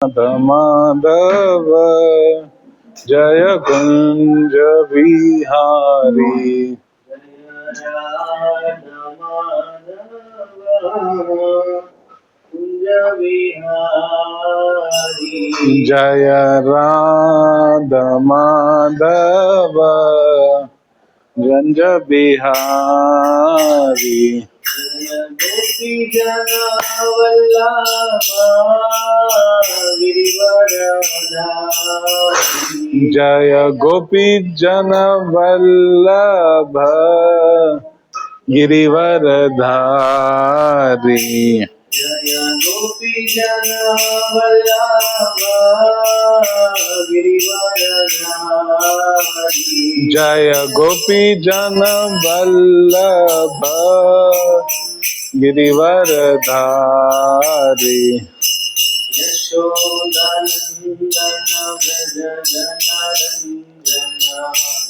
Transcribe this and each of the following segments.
माधव जय कुंज बिहारी। जय राधा माधव कुंज बिहारी। गोपी जन वल्लभा गिरिवरधारी। जय गोपी जन वल्लभ गिरिवरधारी। जय गोपी जन वल्लभा गिरिवरधारी। जय गोपी जन वल्लभ गिरिवरधारी।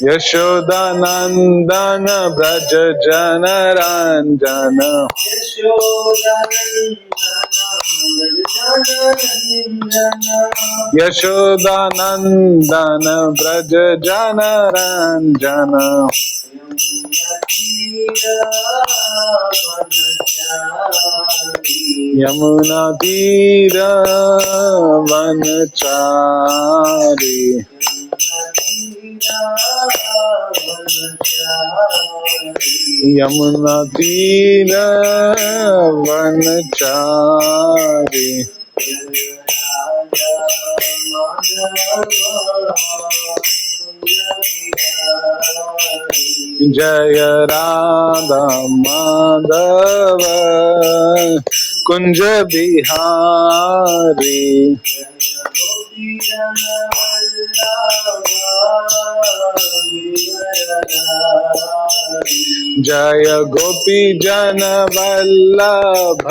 यशोदानंदन व्रज जनरंजन। यशोदानंदन व्रज जनरंजन। यशोदानंदन व्रज जनरंजन। यमुना तीर वनचारी। यमुना तीर वनचारी। जय राधा माधव कुंज बिहारी। जय गोपी जन वल्लभ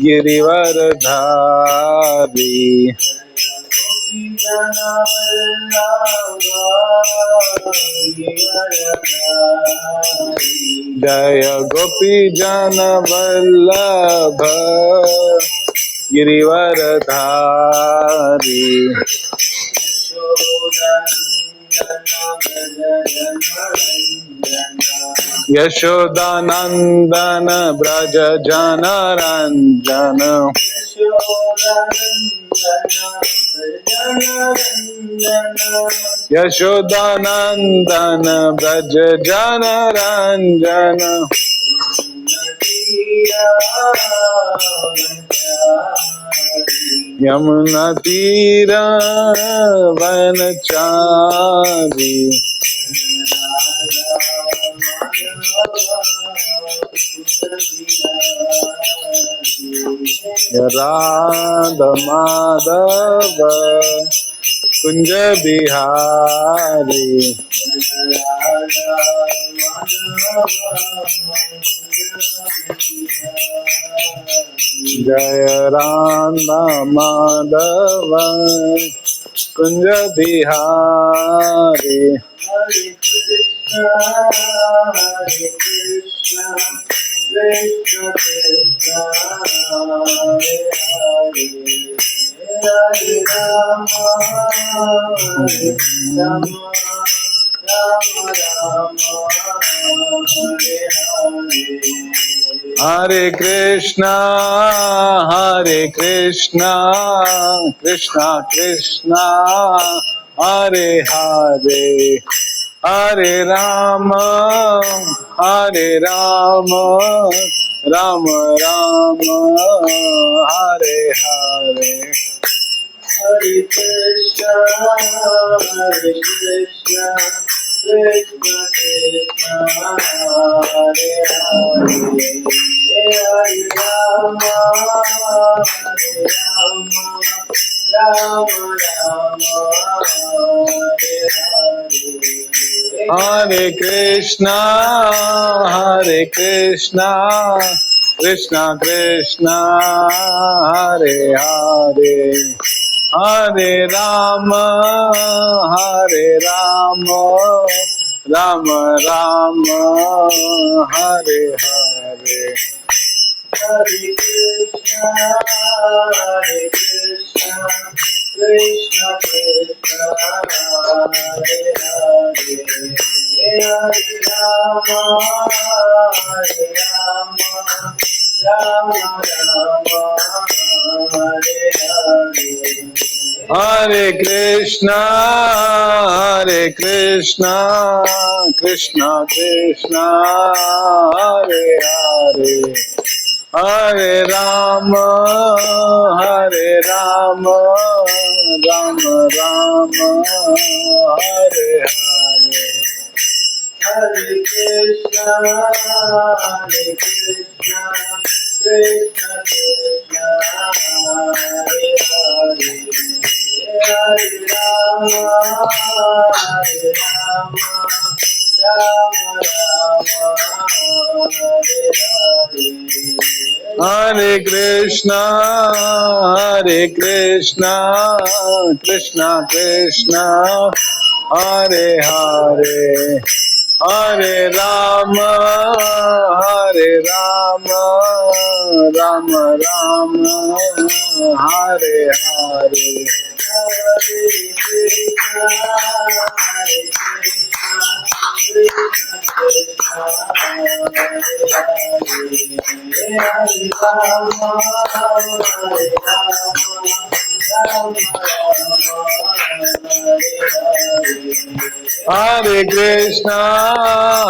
गिरिवरधारी। जय गोपी जन वल्लभ गिरिवरधारी। यशोदानंदन व्रज जनरंजन। यशोदानंदन व्रज जनरंजन। यमुना तीर वनचारी। राधा माधव कुंज बिहारी। जय राधा माधव कुंज बिहारी। हरे कृष्णा कृष्ण कृष्ण हरे हरे। हरे राम राम राम हरे हरे। हरे कृष्णा कृष्णा कृष्णा हरे हरे। हरे Ram Ram Ram Hare Hare. Hare Krishna, Krishna Krishna, Hare Hare, Hare Rama, Rama Rama, Hare Hare. Hare Krishna, Krishna Krishna, Hare Hare. Hare Rama, Rama Rama, Hare Hare. Hare Krishna, Hare Krishna, Krishna Krishna, Hare Hare, Hare Rama, Hare Rama, Rama Rama, Hare Hare. Hare Krishna, Hare Krishna, Krishna Krishna, Hare Hare, Hare Rama, Hare Rama, Rama Rama, Hare Hare. Hare Krishna, Hare Krishna, Krishna Krishna, Hare Hare, Hare Rama, Hare Rama, Rama Rama, Hare Hare. Hare Krishna, Hare Krishna, Krishna Krishna, Hare Hare, Hare Rama, Hare Rama, Rama Rama, Hare Hare. Hare Krishna,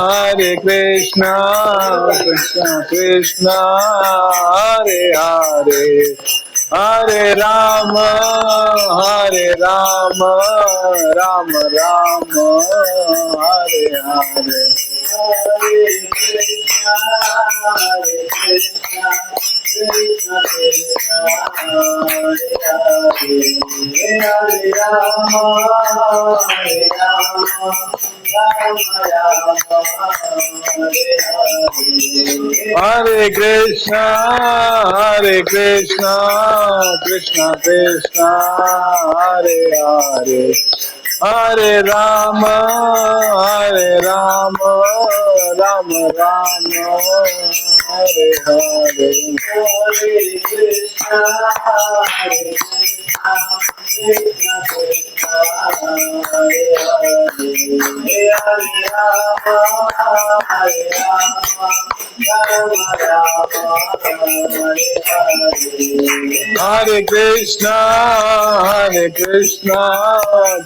Hare Krishna, Krishna Krishna, Hare Hare, Hare Rama, Hare Rama, Hare Krishna, Hare Krishna, Krishna Krishna, Hare Hare, Hare Rama, Hare Rama, Rama Rama, Hare Hare. Hare Krishna, Hare Krishna, Krishna Krishna, Hare Hare, Hare Rama, Hare Rama, Rama Rama, Hare Hare. Hare Krishna, Hare Krishna, Krishna Krishna, Hare Hare, Hare Rama, Hare Rama, Rama Rama, Hare Hare. Hare Krishna, Hare Krishna, Krishna Krishna, Hare Hare, Hare Rama, Hare Rama, Rama Rama, Hare Hare. Hare Krishna, Hare Krishna,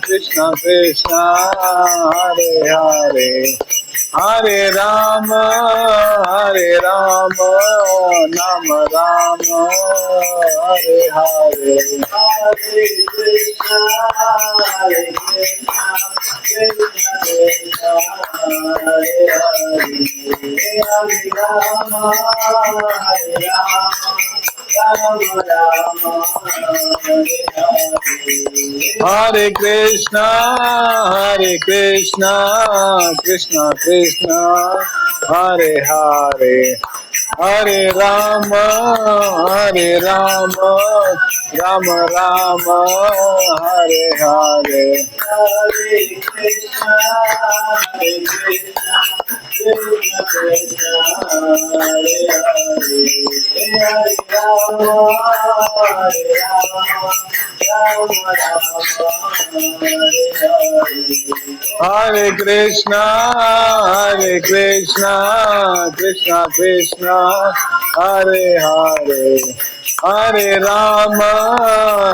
Krishna Krishna, Hare Hare, Hare Rama, Hare Rama, Rama Rama, Hare Hare. Hare Krishna, Hare Krishna, Krishna Krishna, Hare Hare, Hare Rama, Hare Rama, Rama Rama, Hare Hare. Hare Krishna, Hare Krishna, Krishna Krishna, Hare Hare, Hare Rama, Hare Rama, Rama Rama, Hare Hare. Hare Krishna, Hare Krishna, Krishna Krishna, Hare Hare, Hare Rama, Hare Rama, Rama Rama, Hare Hare. Hare Krishna, Hare Krishna, Krishna Krishna, Hare Hare, Hare Rama,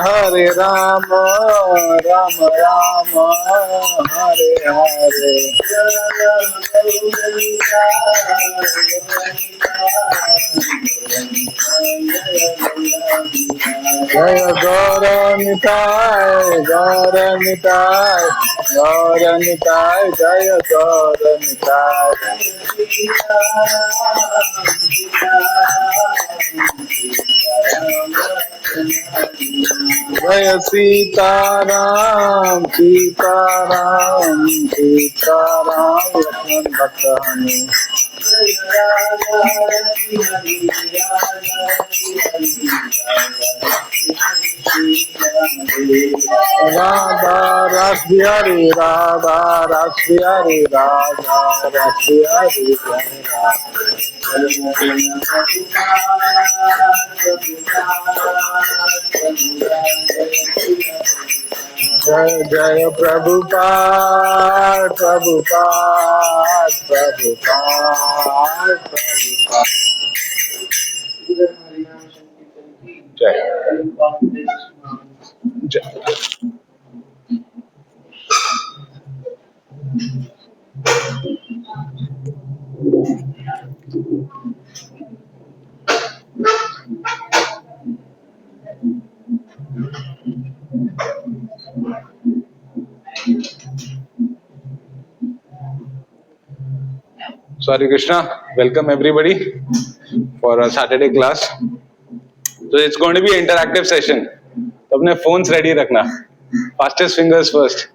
Hare Rama, Rama Rama, Hare Hare. Jaya Gaura Nitai, Gaura Nitai, Gaura Nitai, Jaya Gaura Nitai. Jaya Sitaram, Sitaram, Sitaram, Lakshman Bhaktahani. Radha Rasbihari Radha Rasbihari Radha Rasbihari Radha Jai Jai Prabhupada Prabhupada Prabhupada Prabhupada Jai Jai. So Hare Krishna, welcome everybody for a Saturday class. So it's going to be an interactive session. तो अपने phones ready रखना. Fastest fingers first.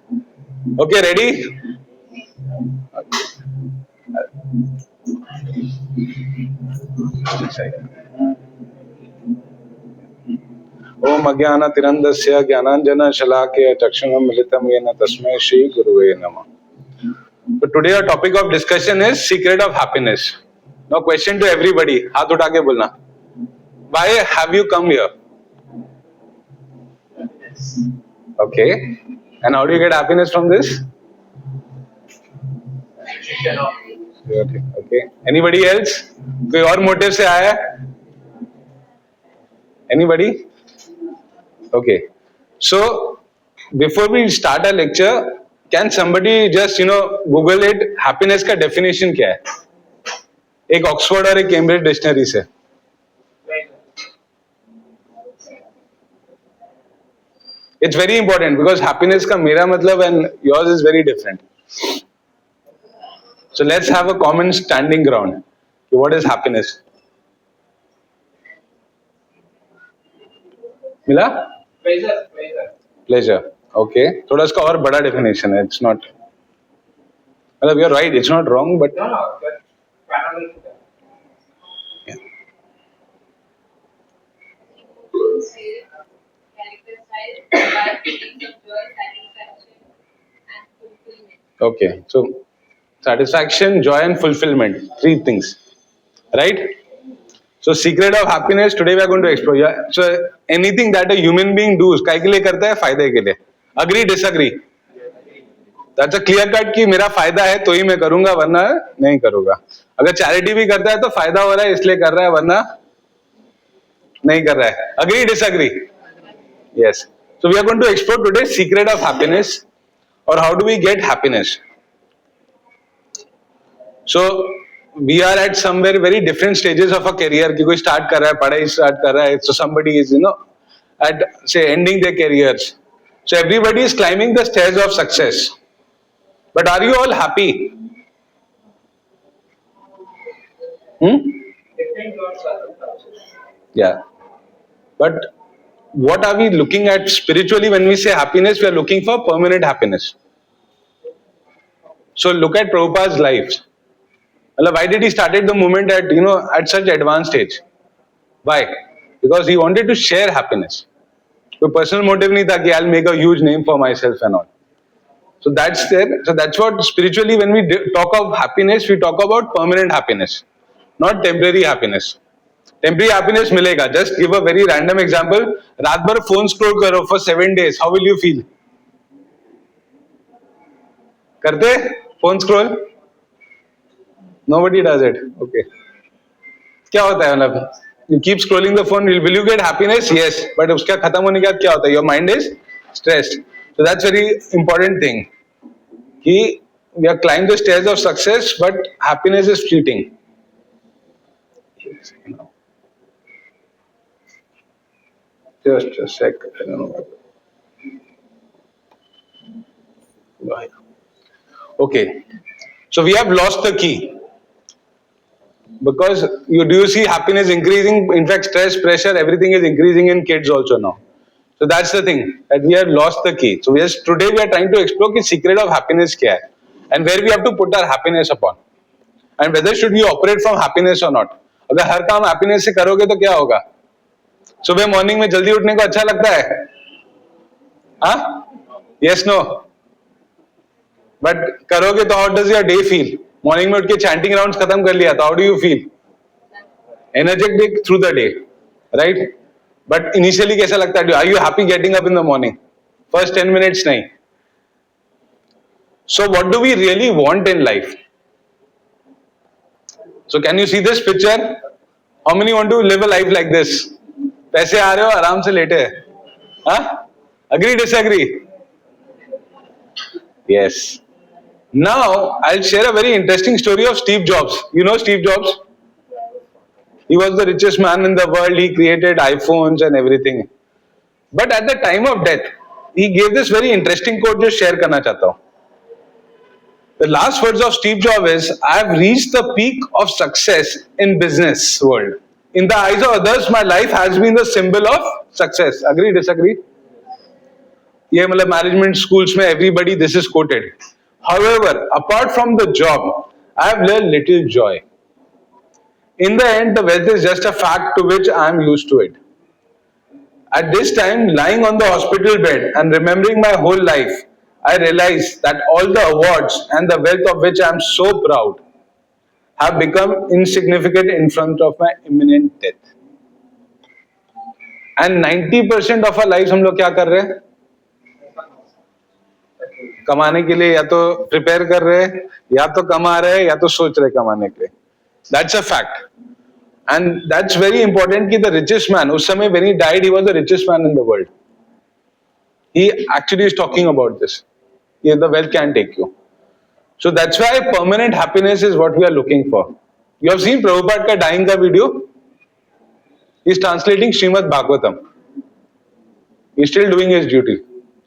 Okay, ready? ओम अज्ञानतिरन्धस्य ज्ञानाञ्जनशलाकया चक्षुषं मिलितं येन तस्मै श्री गुरुवे नमः. So today our topic of discussion is secret of happiness. Now question to everybody, हाथ उठा के बोलना. Why have you come here? Okay. And how do you get happiness from this? Okay. Anybody else? कोई और motive से आया है? Anybody? Okay. So before we start our lecture, can somebody just Google it? Happiness का definition क्या है? एक Oxford और एक कैम्ब्रिज डिक्शनरी से. It's very important because happiness का मेरा मतलब and yours is very different. So let's have a common standing ground. What is happiness? मिला? Pleasure. Okay. थोड़ा इसका और बड़ा definition है. It's not. मतलब you're right. It's not wrong, but. No. Yeah. Okay. So satisfaction, joy, and fulfillment. 3 things. Right? So secret of happiness today we are going to explore. Yeah. So anything that a human being does, काय के लिए करता है? फायदे के लिए. Agree, disagree? That's a clear cut कि मेरा फायदा है तो ही मैं करूंगा वरना नहीं करूंगा. अगर चैरिटी भी करता है तो फायदा हो रहा है इसलिए कर रहा है वरना नहीं कर रहा है. Agree, disagree? Yes. So we are going to explore today secret of happiness or how do we get happiness. So we are at somewhere very different stages of a career. कि कोई start कर रहा है, पढ़ाई start कर रहा है. So somebody is at say ending their careers. So everybody is climbing the stairs of success. But are you all happy? Yeah. But what are we looking at spiritually when we say happiness? We are looking for permanent happiness. So look at Prabhupada's life. Why did he started the movement at such advanced stage? Why? Because he wanted to share happiness. कोई personal motive नहीं था कि I'll make a huge name for myself and all. So that's there. So that's what spiritually when we talk of happiness, we talk about permanent happiness, not temporary happiness. Temporary happiness मिलेगा. Just give a very random example. रात भर phone scroll करो for 7 days. How will you feel? करते? Phone scroll? Nobody does it. Okay. क्या होता है मतलब? You keep scrolling the phone. Will you get happiness? Yes. But उसका खत्म होने के बाद क्या होता है? Your mind is stressed. So that's very important thing. कि we are climbing the stairs of success, but happiness is fleeting. Just a sec. I don't know. Okay. So we have lost the key. Because do you see happiness increasing? In fact, stress, pressure, everything is increasing in kids also now. So that's the thing, that we have lost the key. So today we are trying to explore the secret of happiness क्या है, and where we have to put our happiness upon, and whether should we operate from happiness or not. अगर हर काम happiness से करोगे तो क्या होगा? सुबह मॉर्निंग में जल्दी उठने को अच्छा लगता है? हाँ, yes, no. But करोगे तो how does your day feel? Morning में उठ के chanting rounds खत्म कर लिया तो how do you feel? Energetic through the day, right? But initially कैसा लगता है? Are you happy getting up in the morning? First 10 minutes नहीं. So what do we really want in life? So can you see this picture? How many want to live a life like this? पैसे आ रहे हो आराम से लेटे हैं. हाँ? Agree, disagree? Yes. Now I'll share a very interesting story of Steve Jobs. You know Steve Jobs? He was the richest man in the world. He created iPhones and everything. But at the time of death, he gave this very interesting quote जो share करना चाहता हूँ. The last words of Steve Jobs is, I have reached the peak of success in business world. In the eyes of others, my life has been the symbol of success. Agree, disagree? ये मतलब management schools में everybody this is quoted. However, apart from the job, I have learned little joy. In the end, the wealth is just a fact to which I am used to it. At this time, lying on the hospital bed and remembering my whole life, I realized that all the awards and the wealth of which I am so proud have become insignificant in front of my imminent death. And 90% of our lives हम लोग क्या कर रहे हैं? कमाने के लिए या तो प्रिपेयर कर रहे हैं, या तो कमा रहे हैं, या तो सोच रहे कमाने के लिए. That's a fact. And that's very important कि the richest man, उस समय when he died, he was the richest man in the world. He actually is talking about this. Yeah, the wealth can take you. So that's why permanent happiness is what we are looking for. You have seen Prabhupada ka dying ka video? He's translating Srimad Bhagavatam. He's still doing his duty.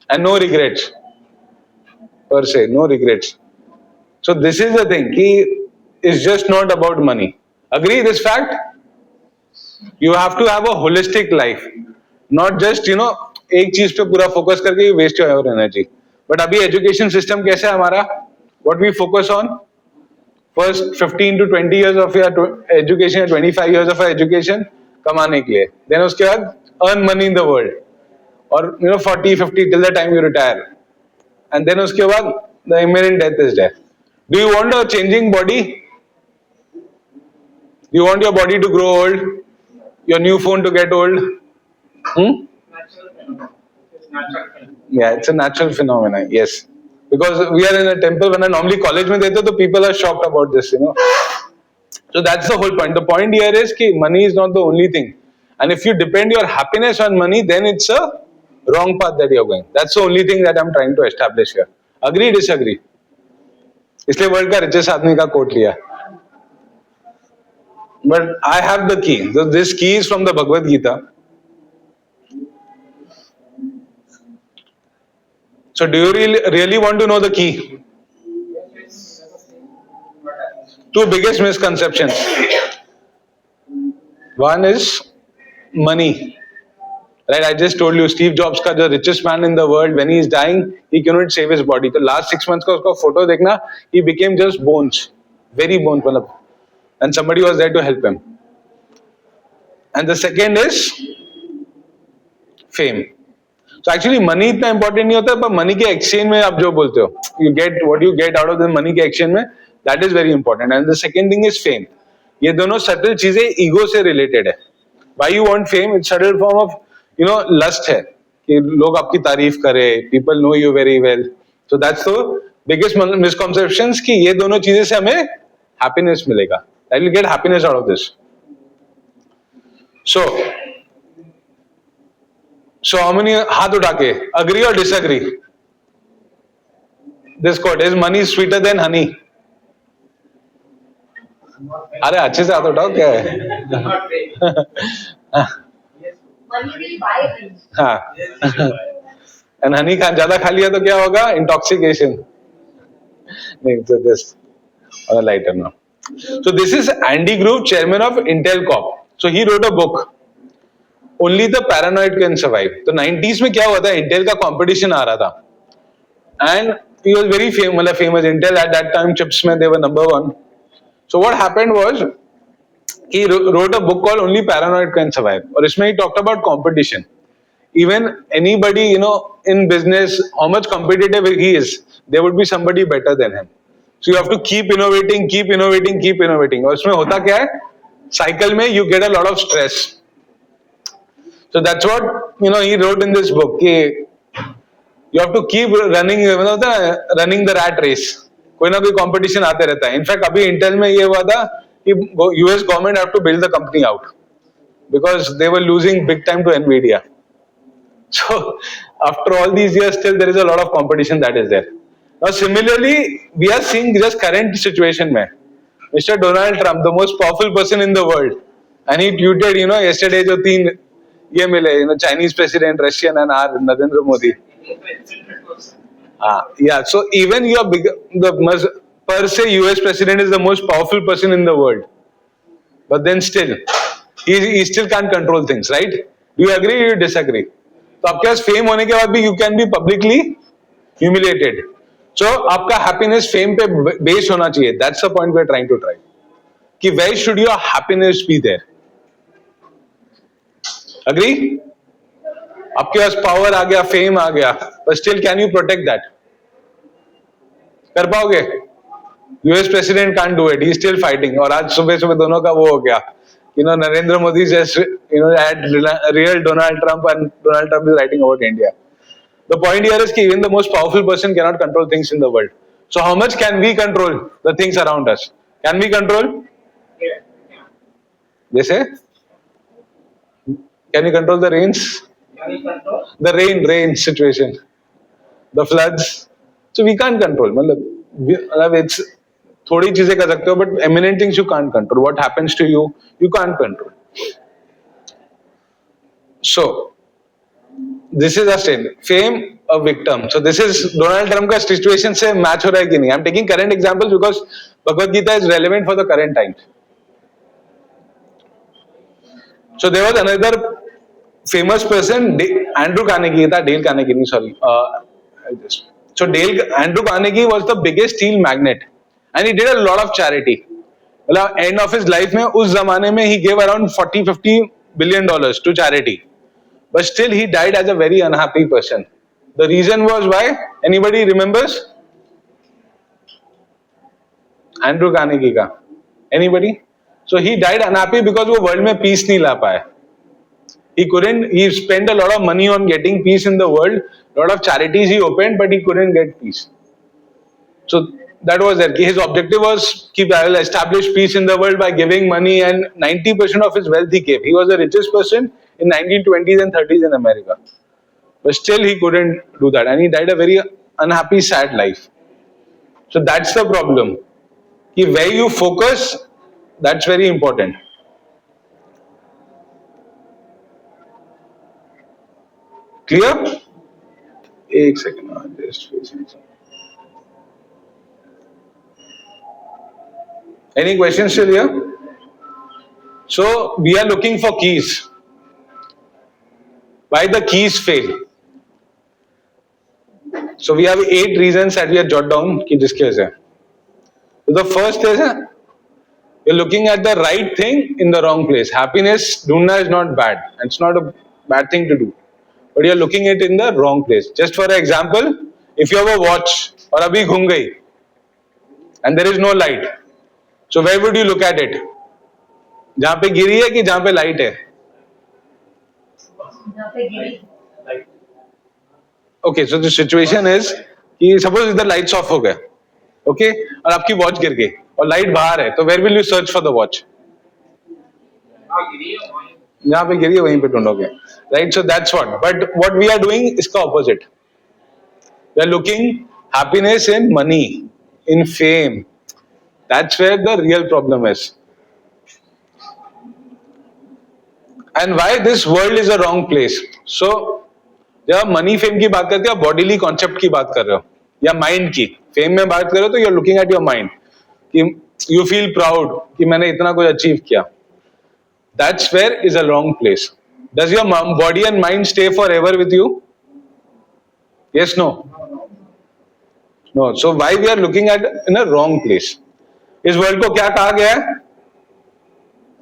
And no regrets. Per se, no regrets. So this is the thing. He is just not about money. Agree this fact? You have to have a holistic life. Not just, एक चीज पे पूरा focus करके waste your energy. But अभी education system कैसा है हमारा? What we focus on? First 15 to 20 years of your education, 25 years of your education कमाने के लिए. Then उसके बाद earn money in the world. और 40, 50 till the time you retire. And then उसके बाद the imminent death is there. Do you want a changing body? Do you want your body to grow old? Your new phone to get old? Yeah, it's a natural phenomenon. Yes, because we are in a temple. When I normally college में देते तो people are shocked about this. So that's the whole point. The point here is कि money is not the only thing. And if you depend your happiness on money, then it's a wrong path that you're going. That's the only thing that I'm trying to establish here. Agree, disagree? इसलिए world का richest आदमी का coat लिया. But I have the key. So this key is from the Bhagavad Gita. So do you really want to know the key? Two biggest misconceptions. One is money. Right, I just told you Steve Jobs का the richest man in the world, when he is dying, he cannot save his body. The last 6 months का उसका photo देखना, he became just bones, very bones, मतलब, and somebody was there to help him. And the second is fame. So actually money इतना important नहीं होता, पर money के exchange में आप जो बोलते हो, you get what you get out of the money के exchange में, that is very important. And the second thing is fame. ये दोनों subtle चीजें ego से related है. Why you want fame? It's subtle form of lust है कि लोग आपकी तारीफ करें, people know you very well. So that's the biggest misconceptions कि ये दोनों चीजें से हमें happiness मिलेगा. I will get happiness out of this. So how many हाथ उठा के agree or disagree? This quote, is money sweeter than honey? अरे अच्छे से हाथ उठाओ, क्या है? हाँ. And honey ज्यादा खा लिया तो क्या होगा? Intoxication. नहीं, so just on a lighter note. So this is Andy Grove, chairman of Intel Corp. So he wrote a book. Only the paranoid can survive. तो 90s में क्या हुआ था? Intel का competition आ रहा था. And he was very famous. Intel at that time chips में they were number one. So what happened was he wrote a book called Only Paranoid Can Survive. और इसमें he talked about competition. Even anybody in business, how much competitive he is, there would be somebody better than him. So you have to keep innovating, keep innovating, keep innovating. और उसमें होता क्या है? Cycle में you get a lot of stress. So that's what he wrote in this book. कि you have to keep running, running the rat race. कोई ना कोई competition आते रहता है. In fact, अभी Intel में ये हुआ था कि US government have to build the company out because they were losing big time to Nvidia. So after all these years, still there is a lot of competition that is there. Now similarly, we are seeing just current situation में Mr. Donald Trump, the most powerful person in the world, and he tweeted, yesterday जो तीन ये मिले, Chinese president, Russian, and our Narendra Modi. Yeah. So even per se US president is the most powerful person in the world, but then still he still can't control things, right? Do you agree or you disagree? तो आपके पास fame होने के बाद भी you can be publicly humiliated. So आपका happiness fame पे base होना चाहिए. That's the point we're trying to try. कि where should your happiness be there? Agree? आपके पास power आ गया, fame आ गया, but still can you protect that? कर पाओगे? US president can't do it. He's still fighting. और आज सुबह सुबह दोनों का वो हो गया. Narendra Modi just had real Donald Trump, and Donald Trump is writing about India. The point here is that even the most powerful person cannot control things in the world. So how much can we control the things around us? Can we control? Yeah. They say? Can we control the rains? Can we control? The rain situation. The floods. So we can't control. It's थोड़ी चीजें कर सकते हो, but eminent things you can't control. What happens to you, you can't control. So this is a statement. Fame, a victim. So this is Donald Trump का situation से match हो रहा है कि नहीं? I'm taking current examples because Bhagavad Gita is relevant for the current times. So there was another famous person, Andrew Carnegie. Dale Carnegie, sorry. So Andrew Carnegie was the biggest steel magnate, and he did a lot of charity. Well, end of his life में उस जमाने में he gave around $40-50 billion to charity. But still he died as a very unhappy person. The reason was why? Anybody remembers? Andrew Carnegie का. Anybody? So he died unhappy because वो world में peace नहीं ला पाया. He spent a lot of money on getting peace in the world. A lot of charities he opened, but he couldn't get peace. So that was there. His objective was I will establish peace in the world by giving money, and 90% of his wealth he gave. He was the richest person in 1920s and 30s in America. But still he couldn't do that, and he died a very unhappy, sad life. So that's the problem. Where you focus, that's very important. Clear? एक second, just facing. Any questions still here? So we are looking for keys. Why the keys fail? So we have 8 reasons that we have jotted down कि जिसके वजह. So the first is you're looking at the right thing in the wrong place. Happiness ढूंढना is not bad. It's not a bad thing to do. But you're looking at it in the wrong place. Just for example, if you have a watch और अभी घूम गई and there is no light, so where would you look at it? जहाँ पे गिरी है कि जहाँ पे लाइट है? Okay, so the situation is कि suppose इधर lights off हो गए, okay, और आपकी watch गिर गई और light बाहर है, तो where will you search for the watch? जहाँ पे गिरी है वहीं पे ढूंढोगे, right? So that's what. But what we are doing इसका opposite. We are looking happiness in money, in fame. That's where the real problem is. And why this world is a wrong place. So जब आप money fame की बात करते हो, आप bodily concept की बात कर रहे हो या माइंड की. फेम में बात करो तो you are looking at your mind कि यू फील प्राउड कि मैंने इतना कुछ अचीव किया. That's where is a wrong place. Does your body and mind stay forever with you? Yes, no? No. So why we are looking at in a wrong place? इस word को क्या कहा गया है?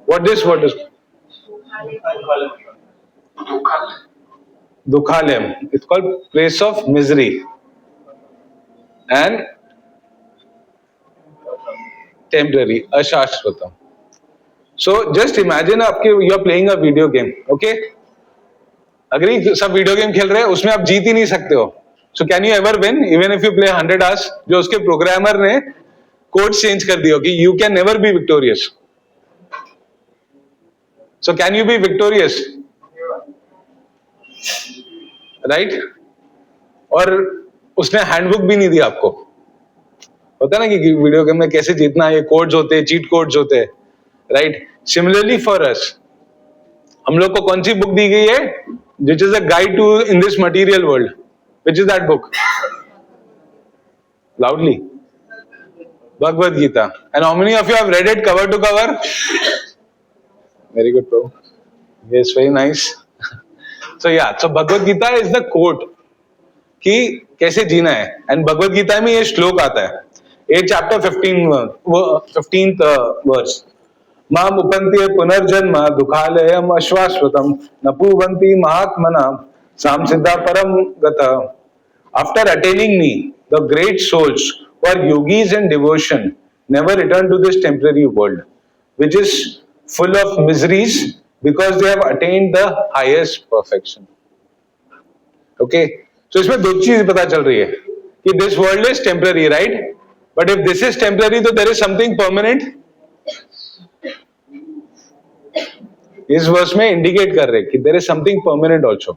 What this word is? Dukhalayam. It's called place of misery. And temporary, ashashvatam. So just imagine आपके you are playing a video game, okay? अगर सब video game खेल रहे हैं उसमें आप जीत ही नहीं सकते हो. So can you ever win even if you play 100 hours? जो उसके प्रोग्रामर ने कोड चेंज कर दिया कि you can never be victorious. So can you be victorious? Right? और उसने हैंडबुक भी नहीं दिया आपको. होता है ना कि वीडियो गेम में कैसे जीतना है, कोड्स होते हैं, चीट कोड्स होते हैं, राइट? सिमिलरली फॉर अस, हम लोग को कौन सी बुक दी गई है? Which is a guide to in this material world. Which is that book? Loudly. Bhagavad Gita. And how many of you have read it cover to cover? Very good bro. Yes, very nice. So yeah, so Bhagavad Gita is the code कि कैसे जीना है. And Bhagavad Gita में ये श्लोक आता है, 8 chapter 15th verse. माम उपन्ति पुनर्जन्म दुखालयम अश्वाश्वतम नपुवन्ति महात्मना samsiddha param gata. After attaining me, the great souls who are yogis and devotion never return to this temporary world, which is full of miseries because they have attained the highest perfection. Okay, so इसमें दो चीज पता चल रही है कि this world is temporary, right? But if this is temporary, तो there is something permanent. इस वर्ष में इंडिकेट कर रहे कि there is something permanent also,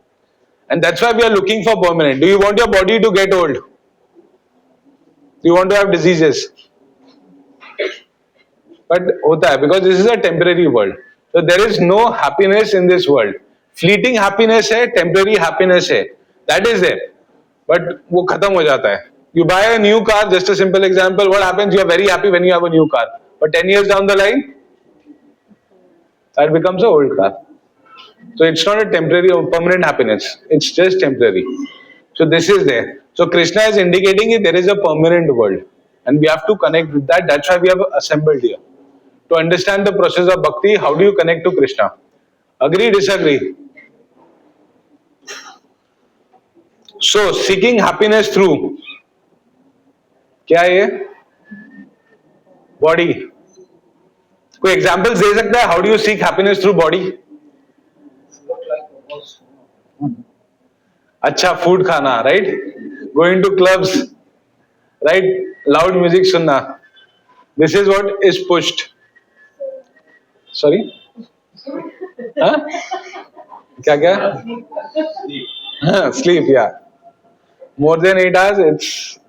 and that's why we are looking for permanent. Do you want your body to get old? Do you want to have diseases? But होता है because this is a temporary world. So there is no happiness in this world. Fleeting happiness है, temporary happiness है, that is there. But वो खत्म हो जाता है. You buy a new car, just a simple example. What happens? You are very happy when you have a new car. But 10 years down the line, that becomes an old car. So it's not a temporary or permanent happiness. It's just temporary. So this is there. So Krishna is indicating that there is a permanent world. And we have to connect with that. That's why we have assembled here. To understand the process of bhakti, how do you connect to Krishna? Agree, disagree? So seeking happiness through क्या है ये? Body. कोई examples दे सकता है? How do you seek happiness through body? अच्छा food खाना, right? Going to clubs, right? Loud music सुनना. This is what is pushed. Sorry, क्या क्या? स्लीप, या more than 8 hours. It's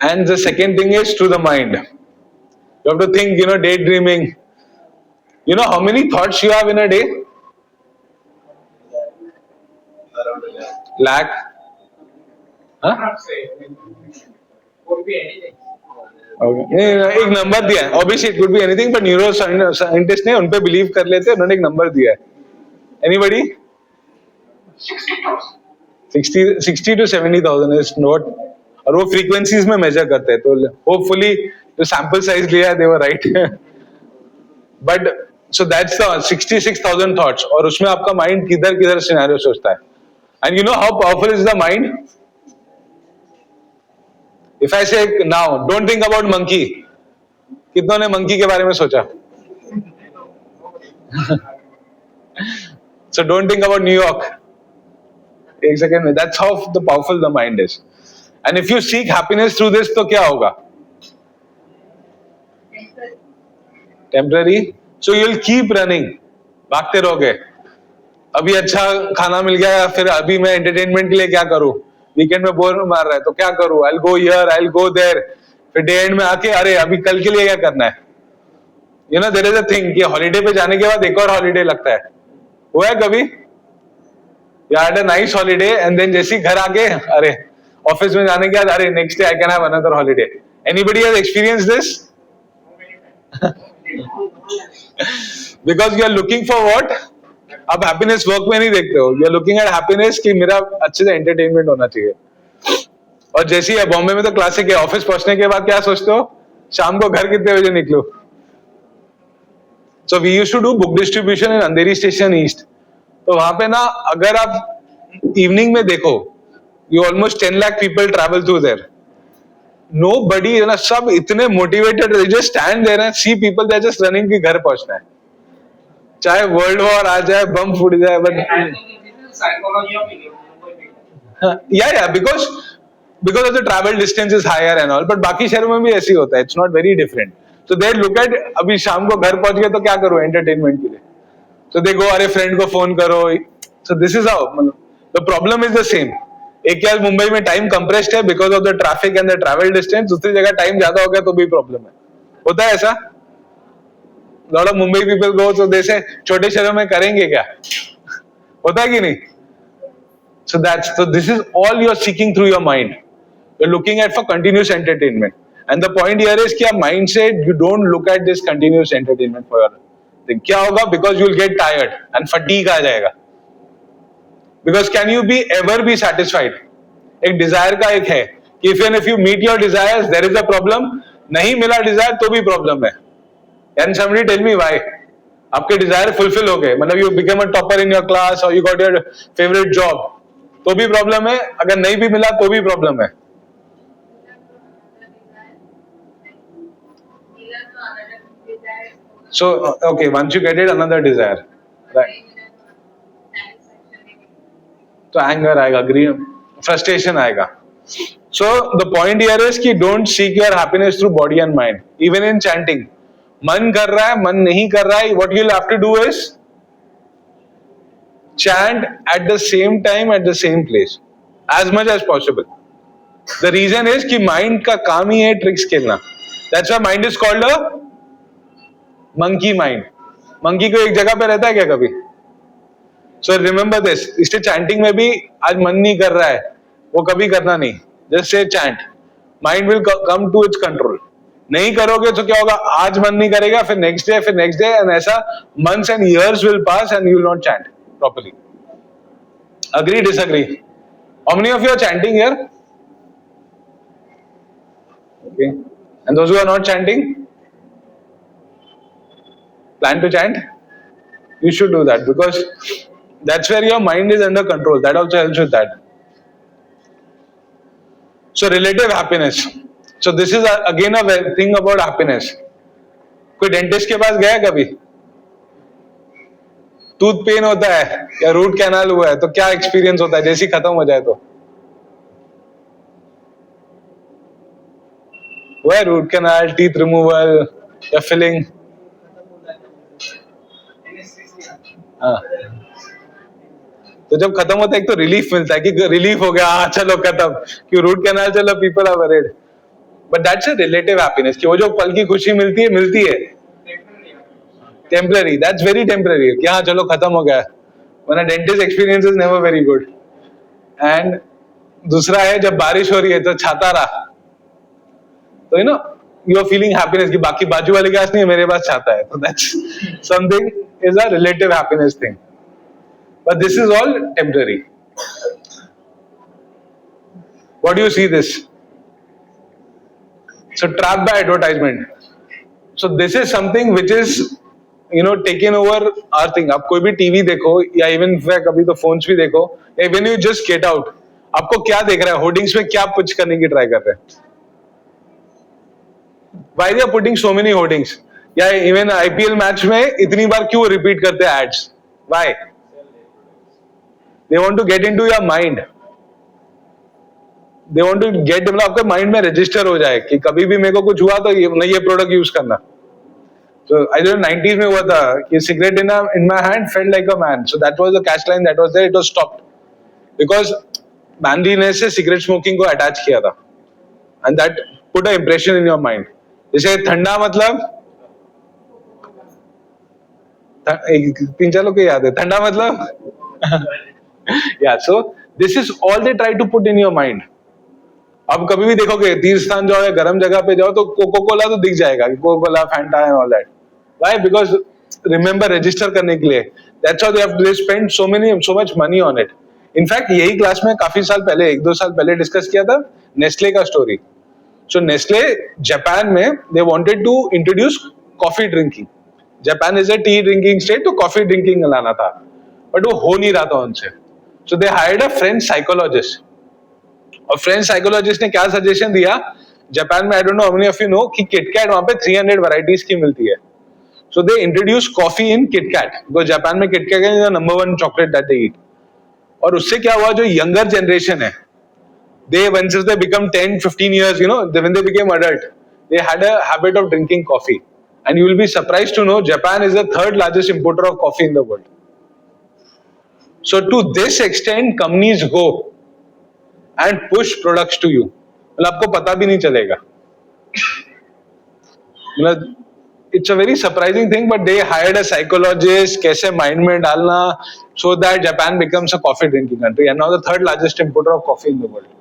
And the second thing is to the mind. You have to think, daydreaming. You know how many thoughts you have in a day? Lakh? Huh? Could be anything. Okay. एक number दिया है. Obviously it could be anything, but neuro scientist ने उन पे believe कर लेते हैं. उन्होंने एक नंबर दिया है. Anybody? 60 to 70,000 is not. और वो फ्रीक्वेंसीज में मेजर करते हैं. तो होपफुली जो सैंपल साइज लिया है, they were right. But so that's the 66,000 thoughts. और उसमें आपका माइंड किधर किधर सिनेरियो सोचता है. And you know how powerful is the mind. If I say now don't think about monkey, कितनों ने मंकी के बारे में सोचा? So don't think about New York. एक सेकेंड में. That's how the powerful the mind is. And if you seek happiness through this, तो क्या होगा? Temporary. So you'll keep running. भागते रहोगे. अभी अच्छा खाना मिल गया, फिर अभी मैं एंटरटेनमेंट के लिए क्या करूं? वीकेंड में बोर मार रहा है तो क्या करूं? I'll go here, I'll go there. फिर डे एंड में आके अरे अभी कल के लिए क्या करना है? there is a thing कि हॉलीडे पे जाने के बाद एक और हॉलीडे लगता है. हुआ है कभी? You had a nice holiday and then जैसे घर आके अरे ऑफिस में जाने के बाद अरे next day I can have another holiday. Anybody has experience this? Because you are looking for what? आप हैप्पीनेस वर्क में नहीं देखते हो. You are looking at happiness कि मेरा अच्छे से एंटरटेनमेंट होना चाहिए. और जैसे ही बॉम्बे में तो क्लासिक है, ऑफिस पहुंचने के बाद क्या सोचते हो? शाम को घर कितने बजे निकलो? So we used to do book distribution in Andheri station east. तो वहां पे ना अगर आप इवनिंग में देखो, you almost 10 lakh people travel through there. Nobody, ना सब इतने motivated, just stand there and see people, they are just running कि घर पहुंचना है, चाहे वर्ल्ड वॉर आ जाए, बम फूट जाए, बट psychology of India. या because of the travel distance is higher and all, but बाकी शहरों में भी ऐसे ही होता है, it's not very different. So they look at, अभी शाम को घर पहुंच गए तो क्या करो एंटरटेनमेंट के लिए, तो देखो अरे फ्रेंड को फोन करो. So this is how, the problem is the same. एक क्या मुंबई में टाइम कंप्रेस्ड है because of the traffic and the travel distance, दूसरी जगह टाइम ज्यादा हो गया तो भी प्रॉब्लम है. होता है ऐसा, lot of Mumbai people go, तो जैसे छोटे शहरों में करेंगे क्या, होता है कि नहीं. So this is all you are seeking through your mind. You're looking at for continuous entertainment. And the point here is कि आप mindset, you don't look at this continuous entertainment for your thing. क्या होगा? Because you'll get tired and fatigue आ जाएगा. Because can you be ever be satisfied? एक desire का एक है कि if you meet your desires, there is a problem. नहीं मिला desire तो भी problem है. Can somebody tell me why? आपके desire fulfill हो गए, मतलब you become a topper in your class or you got your favorite job, तो भी प्रॉब्लम है, अगर नहीं भी मिला तो भी प्रॉब्लम है. So okay, once you get it, another desire, right? तो एंगर आएगा, ग्रीन फ्रस्ट्रेशन आएगा. So the point here is कि don't seek your happiness through body and mind. Even in chanting, मन कर रहा है, मन नहीं कर रहा है, what you'll have to do is chant at the same time at the same place as much as possible. The reason is कि mind का काम ही है tricks खेलना. That's why mind is called a monkey mind. Monkey को एक जगह पे रहता है क्या कभी? So remember this. इससे chanting में भी आज मन नहीं कर रहा है, वो कभी करना नहीं. Just say chant. Mind will come to its control. नहीं करोगे तो क्या होगा? आज मन नहीं करेगा, फिर next day, and ऐसा months and years will pass and you will not chant properly. Agree, disagree? How many of you are chanting here? Okay. And those who are not chanting? Plan to chant? You should do that because that's where your mind is under control. That also helps with that. So relative happiness. So this is again a thing about happiness. कोई dentist के पास गया कभी? Tooth pen होता है या root canal हुआ है तो क्या एक्सपीरियंस होता है जैसे खत्म हो जाए तो? हुआ है रूट कैनाल, टीथ रिमूवल या फिलिंग? हाँ. तो जब खत्म होता है एक तो रिलीफ मिलता है कि रिलीफ हो गया, हाँ चलो खत्म, कि रूट कैनाल चलो, people are worried. But that's a relative happiness कि वो जो पल की खुशी मिलती है टेम्पररी. दैट्स वेरी टेम्पररी कि हाँ चलो खत्म हो गया. वरना dentist experience is never very good. And दूसरा है जब बारिश हो रही है तो छाता रहा, तो you know you are feeling happiness कि बाकी बाजू वाले के पास नहीं है, मेरे पास छाता है. तो that's something is a relative happiness thing. But this is all temporary. What do you see this? So trapped by advertisement. So this is something which is taken over our thing. आप कोई भी TV देखो या even कभी तो phones भी देखो, when you just get out, आपको क्या देख रहा है? होर्डिंग्स में क्या पुश करने की ट्राई कर रहे हैं? Why they are putting so many hoardings? या इवन आईपीएल मैच में इतनी बार क्यों रिपीट करते हैं ads? Why? They want to get into your mind. They want to get, मतलब आपके माइंड में रजिस्टर हो जाए कि कभी भी मेरे को कुछ हुआ तो ये प्रोडक्ट यूज करना. So I don't know 90s में हुआ था कि cigarette in my hand felt like a man. So that was the catch line that was there. It was stopped because Gandhi ने से cigarette smoking को attach किया था, and that put an impression in your mind. जैसे ठंडा मतलब 3-4 लोग को याद है ठंडा मतलब yeah, so this is all they try to put in your mind. अब कभी भी देखोगे तीर्थ स्थान जाओ या गर्म जगह पे जाओ तो कोको कोला तो दिख जाएगा, coca cola, fanta and all that. Why? Because remember register करने के लिए. That's how they spend so much money on it. In fact यही क्लास में काफी साल पहले 1-2 साल पहले डिस्कस किया था नेस्ले का स्टोरी. So नेस्ले जापान में they wanted to introduce coffee drinking. Japan is a tea drinking state, तो कॉफी ड्रिंकिंग लाना था. बट वो हो नहीं रहा था उनसे. So they hired a French psychologist. और फ्रेंच साइकोलॉजिस्ट ने क्या सजेशन दिया, जापान में I don't know how many of you know कि किटकैट वहां पे 300 वैरायटीज की मिलती है. So they introduce coffee in KitKat, because Japan में KitKat is the number 1 chocolate that they eat. और उससे क्या हुआ, जो यंगर जनरेशन है, they once they become 10-15 years, when they became adult, they had a habit of drinking coffee. And you will be surprised to know Japan is the 3rd largest importer of coffee in the world. So to this extent companies go and push products to you, मतलब आपको पता भी नहीं चलेगा. मतलब it's a very surprising thing, but they hired a psychologist, कैसे mind में डालना, so that Japan becomes a coffee drinking country and now the 3rd largest importer of coffee in the world.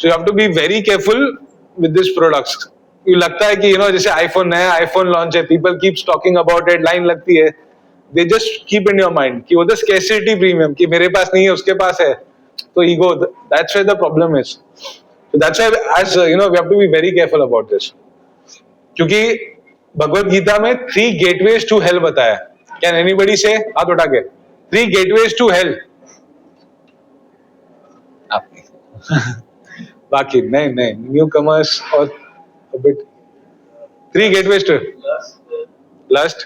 So you have to be very careful with these products. ये लगता है कि जैसे iPhone, नया iPhone launch है, people keeps talking about it, line लगती है, they just keep in your mind कि वो तो scarcity premium कि मेरे पास नहीं है उसके पास है, तो ego, that's where the problem is. So that's why as we have to be very careful about this. क्योंकि भगवत गीता में 3 gateways to hell बताया. Can anybody say, हाथ उठा के, 3 gateways to hell? बाकी नहीं, न्यू कमर्स और बिट. 3 gateways to lust.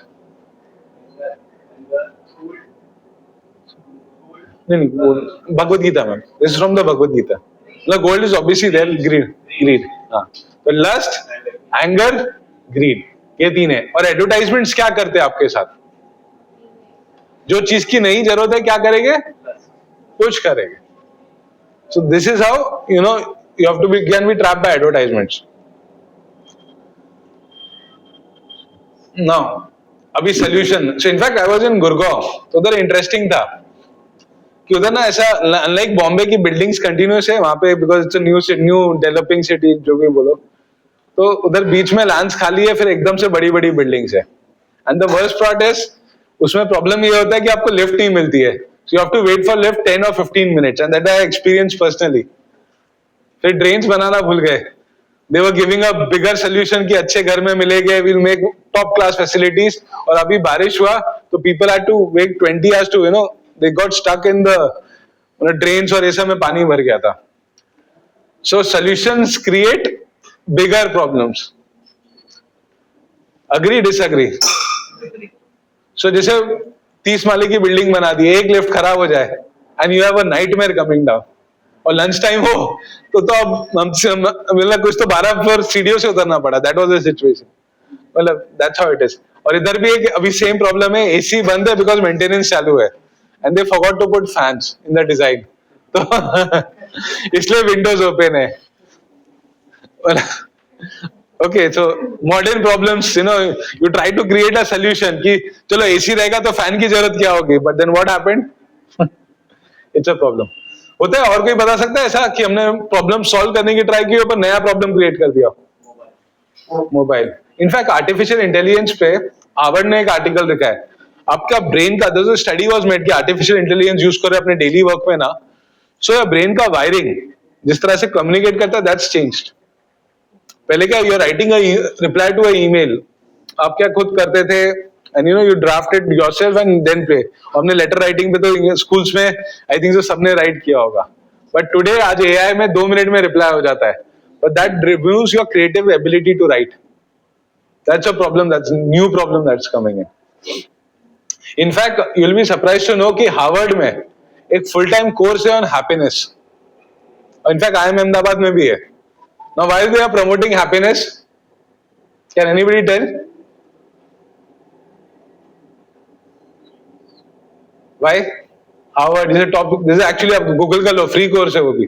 नहीं, भगवत गीता में, this is from the Bhagavad Gita. मतलब gold is obviously there, greed. हाँ, तो लस्ट, एंगर, ग्रीड, ये 3 है. और एडवर्टाइजमेंट्स क्या करते हैं आपके साथ, जो चीज की नहीं जरूरत है क्या करेंगे, कुछ करेंगे. So this is how you have to can be trapped by advertisements. Now, अभी solution. So in fact I was in Gurgaon, तो उधर इंटरेस्टिंग था कि उधर ना ऐसा, अनलाइक बॉम्बे की बिल्डिंग्स कंटिन्यूस है वहां पे, because it's new developing city, जो भी बोलो. तो उधर बीच में लैंड्स खाली है, फिर एकदम से बड़ी बड़ी बिल्डिंग्स है. And the worst part is, उसमें प्रॉब्लम ये होता है कि आपको लिफ्ट नहीं मिलती है. So you have to wait for lift 10 or 15 minutes, and that I experienced personally. फिर ड्रेन्स बनाना भूल गए. They were giving a bigger solution कि अच्छे घर में मिलेंगे, we'll make top class facilities. और अभी बारिश हुआ तो people had to wait 20 hours to they got stuck in the drains और ऐसा में पानी भर गया था. So solutions create bigger problems. Agree, disagree? So जैसे 30 माले की बिल्डिंग बना दी, एक लिफ्ट खराब हो जाए and you have a nightmare coming down, और लंच टाइम हो तो अब मतलब कुछ तो 12 फ्लोर सीढ़ियों से उतरना पड़ा. That was the situation. मतलब दैट्स हाउ इट इज. और इधर भी एक अभी सेम प्रॉब्लम है, एसी बंद है बिकॉज मेंटेनेंस चालू है and they forgot to put fans in the design, तो इसलिए विंडोज ओपन है. Okay, so modern problems, you try to create a solution कि चलो एसी रहेगा तो फैन की जरूरत क्या होगी, but then what happened? It's a problem. होता है. और कोई बता सकता है ऐसा कि हमने प्रॉब्लम सॉल्व करने की ट्राई की पर नया प्रॉब्लम क्रिएट कर दिया? मोबाइल. इनफैक्ट आर्टिफिशियल इंटेलिजेंस पे हार्वर्ड ने एक आर्टिकल लिखा है, आपका ब्रेन का, जो स्टडी वाज मेड कि आर्टिफिशियल इंटेलिजेंस यूज करो अपने डेली वर्क में ना, सो योर ब्रेन का वायरिंग जिस तरह से कम्युनिकेट करता है, दैट्स चेंज्ड. पहले क्या, you are writing a reply to a email, आप क्या खुद करते थे and you drafted yourself and then play. हमने लेटर राइटिंग पे तो स्कूल्स में आई थिंक सबने राइट किया होगा, बट टुडे आज एआई में 2 मिनट में रिप्लाई हो जाता है, but that reviews your creative ability to write. That's a problem, that's new problem that's coming in. In fact you will be surprised to know कि हार्वर्ड में एक फुल टाइम कोर्स है on happiness. In fact IIM Ahmedabad में भी है. Now, why they are promoting happiness? Can anybody tell? Why? Harvard is a top. This is actually a Google का लो, free course है वो भी.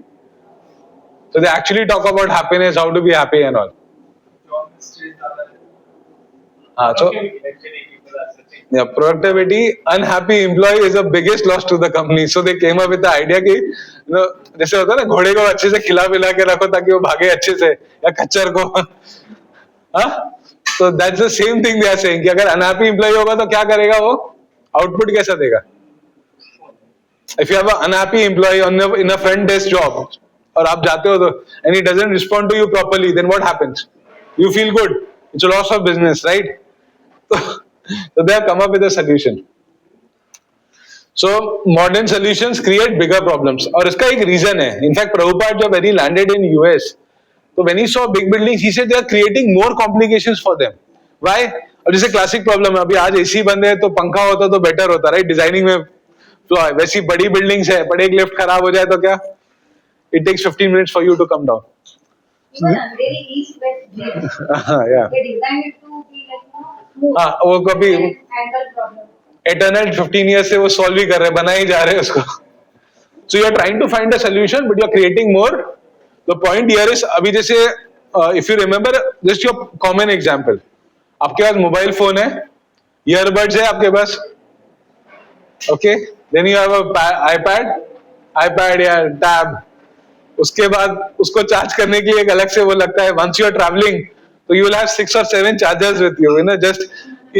So they actually talk about happiness, how to be happy and all. हाँ, so yeah, productivity. Unhappy employee is the biggest loss to the company. So they came up with the idea कि जैसे होता है ना, घोड़े को अच्छे से खिला पिला के रखो ताकि वो भागे अच्छे से, या खच्चर को. हाँ, तो that's the same thing they are saying कि अगर अनहैप्पी एम्प्लॉय होगा तो क्या करेगा वो, आउटपुट कैसा देगा. If you have a unhappy employee in a front desk job और आप जाते हो तो and he doesn't respond to you properly, then what happens? You feel good, it's a loss of business, right? So they have come up with a solution. So modern solutions create bigger problems. और इसका एक reason है. In fact, Prabhupada जब when he landed in US, so when he saw big buildings, he said they are creating more complications for them. Why? अब जैसे classic problem है, अभी आज एसी बंद है तो पंखा होता तो बेटर होता, राइट? डिजाइनिंग में फ्लॉ है. वैसी बड़ी बिल्डिंग्स है, बड़े एक लिफ्ट खराब हो जाए तो क्या? It takes 15 minutes for you to come down. Even Andheri East West Bridge, Yeah. they designed it to be like smooth. हाँ, वो कभी Angle problem. एटर्नल 15 years से वो सॉल्व ही कर रहे हैं, बना ही जा रहे हैं उसको. So you are trying to find a solution, but you are creating more. The point here is, अभी जैसे if you remember just your common example, आपके पास मोबाइल फोन है, ईयरबड्स है आपके पास, okay, then you have a iPad या tab. उसके बाद उसको चार्ज करने के लिए एक अलग से वो लगता है. Once you are traveling, तो you will have 6 or 7 chargers with you, you know, just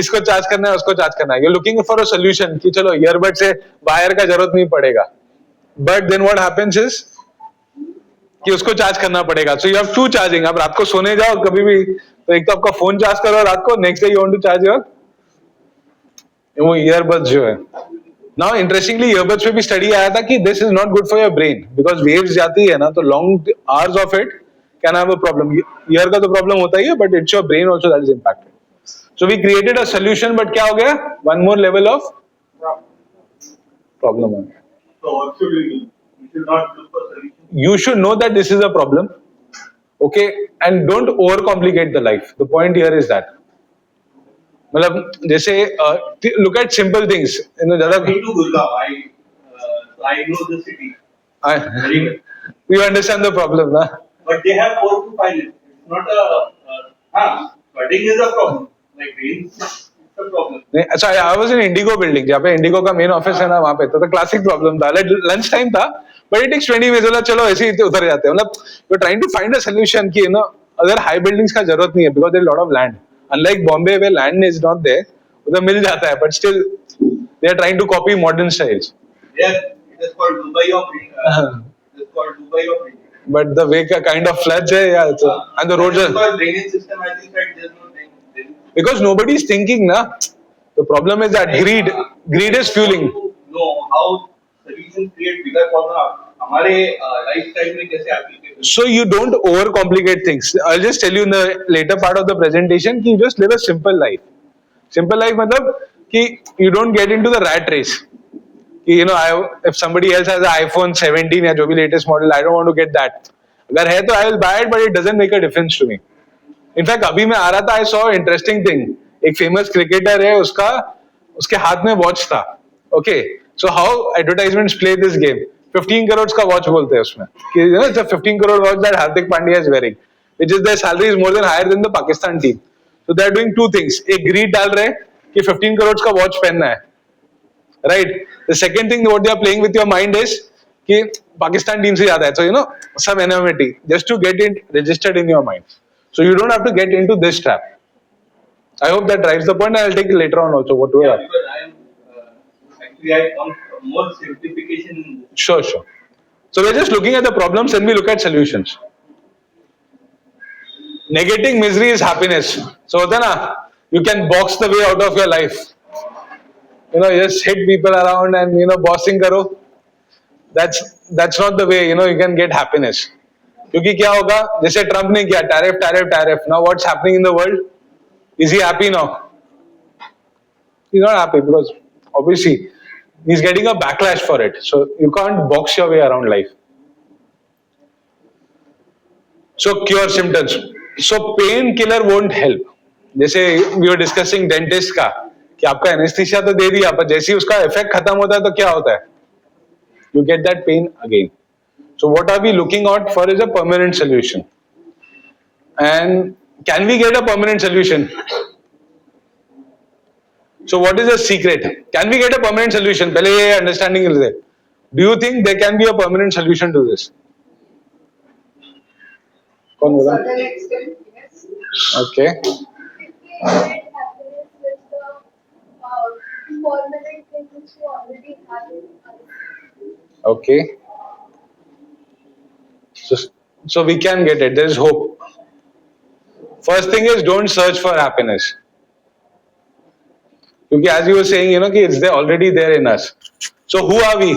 इसको चार्ज करना है, उसको चार्ज करना है. You're looking for a solution कि चलो ईयरबड से वायर का जरूरत नहीं पड़ेगा. But then what happens is कि उसको चार्ज करना पड़ेगा. So you have two charging. अब रात को सोने जाओ कभी भी तो एक तो आपका फोन चार्ज करो रात को, next day you want to charge your वो ईयरबड्स जो है. नाउ इंटरेस्टिंगली ईयरबड्स पे भी स्टडी आया था कि this is not good for your brain because waves जाती है ना, तो long hours of it can have a problem. Ear का तो प्रॉब्लम होता ही है, but it's your brain also that is impacted. So we created a solution, but क्या हो गया? One more level of problem हो गया. So what should we do? We should not look for solution. You should know that this is a problem, okay, and don't overcomplicate the life. The point here is that मतलब जैसे look at simple things, you know, I've been to Gurgaon. I know the city very well. you understand the problem, na? But they have 4 to 5 lifts. It's not a flooding is a problem. Like rain, it's a problem. नहीं, अच्छा, I was in Indigo building, जहाँ पे Indigo का main office है ना, वहाँ पे तो क्लासिक प्रॉब्लम था. लंच टाइम था, बट इट टेक्स 20 मिनट्स. चलो ऐसे ही उतर जाते हैं. मतलब you trying to find a solution कि ना अगर हाई बिल्डिंग्स का जरूरत नहीं है because there lot of land. Unlike Bombay where land is not there, उधर मिल जाता है, but still they are trying to copy modern styles. Yes, it is called Dubai of India. It is called Dubai of India. But the way का kind of floods है, yeah, so, and the roads are Because drainage system, as you said, there's no drainage. because nobody is thinking, na. The problem is that greed is fueling. No, how solutions create bigger problem. हमारे lifestyle में कैसे applicable? So you don't overcomplicate things. I'll just tell you in the later part of the presentation कि you just live a simple life. Simple life मतलब कि you don't get into the rat race. कि you know, if somebody else has an iPhone 17 या जो भी latest model, I don't want to get that. अगर है तो I will buy it, but it doesn't make a difference to me. In fact, अभी मैं आ रहा था, I saw an interesting thing. एक फेमस क्रिकेटर है, उसके हाथ में वॉच था. Okay, so how advertisements play this game. 15 crore का वॉच बोलते हैं उसमें कि you know 15 crore watch that Hardik Pandya is wearing, which is their salary is more than higher than the Pakistan team. So they are doing two things. एक greed डाल रहे हैं कि 15 करोड़ का वॉच पहनना है, right. The second thing what they are playing with your mind is कि Pakistan team से ज्यादा है, so you know some anonymity just to get it registered in your mind. So you don't have to get into this trap. I hope that drives the point. I'll take it later on also. What do you Yeah, have? because I am actually I want more simplification in this. Sure. So we're just looking at the problems and we look at solutions. Negating misery is happiness. So होता है ना, you can box the way out of your life. You know, just hit people around and you know bossing करो. That's not the way, you know, you can get happiness. क्योंकि क्या होगा, जैसे Trump ने किया tariff. Now what's happening in the world? Is he happy now? He's not happy because obviously he's getting a backlash for it. So you can't box your way around life. So cure symptoms. So painkiller won't help. जैसे we were discussing dentist का कि आपका anaesthesia तो दे दिया, पर जैसे ही उसका effect खत्म होता है तो क्या होता है? You get that pain again. So what are we looking out for is a permanent solution. And can we get a permanent solution? So what is the secret? Can we get a permanent solution? पहले ये understanding is there. Do you think there can be a permanent solution to this? कौन बोला? Certain extent, yes. Okay. Create happiness with the permanent thing which you already have in life. Okay. So we can get it. There is hope. First thing is don't search for happiness. Because as you were saying, you know, कि it's there already there in us. So who are we?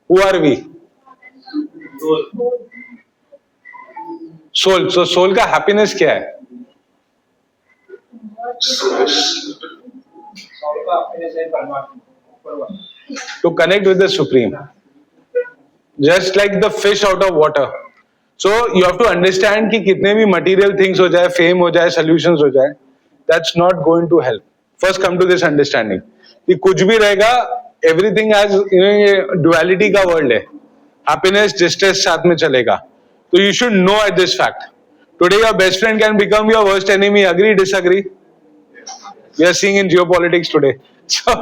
Who are we? Soul. So soul का happiness क्या है? To connect with the Supreme. Just like the fish out of water. So you have to understand कि कितने भी material things हो जाए, fame हो जाए, solutions हो जाए, that's not going to help. First come to this understanding कि कुछ भी रहेगा, everything has ये duality का world है. Happiness, distress साथ में चलेगा. So you should know at this fact. Today your best friend can become your worst enemy. Agree, disagree? We are seeing in geopolitics today. So,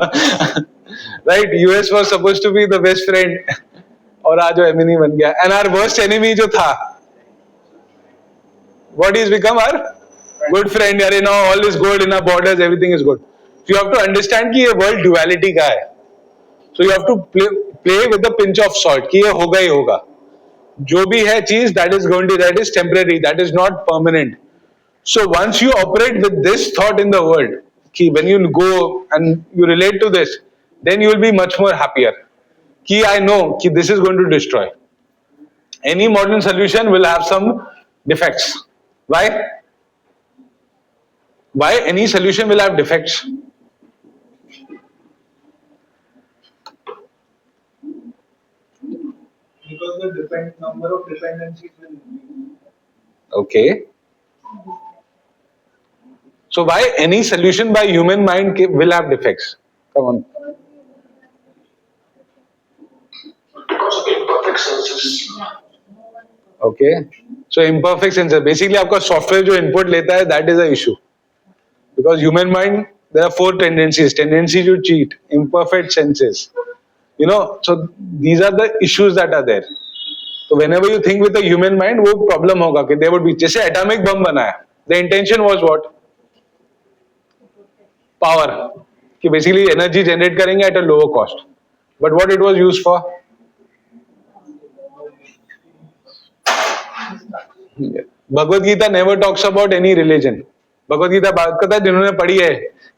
right, US was supposed to be the best friend. और आज वो enemy बन गया. And our worst enemy जो था, what is become our good friend. यार now all is good in our borders, everything is good. So you have to understand कि ये world duality का है. So you have to play with a pinch of salt कि ये होगा ही होगा. जो भी है चीज that is temporary, that is not permanent. So once you operate with this thought in the world, कि when you go and you relate to this, then you will be much more happier. कि I know कि this is going to destroy. Any modern solution will have some defects. Why? Why any solution will have defects? Because the number of dependencies will increase. Okay. So why any solution by human mind will have defects? Come on. Because of imperfect senses. Okay. So imperfect sensor. Basically, आपका software जो input लेता है, that is the issue. Because human mind, there are 4 tendencies. Tendency to cheat, imperfect senses. You know, so these are the issues that are there. So whenever you think with a human mind, वो problem होगा कि there would be, जैसे atomic bomb बनाया, the intention was what? Power. कि basically energy generate करेंगे at a lower cost. But what it was used for? Bhagavad Gita never talks about any religion. Bhagavad Gita बात करता है जिन्होंने पढ़ी है,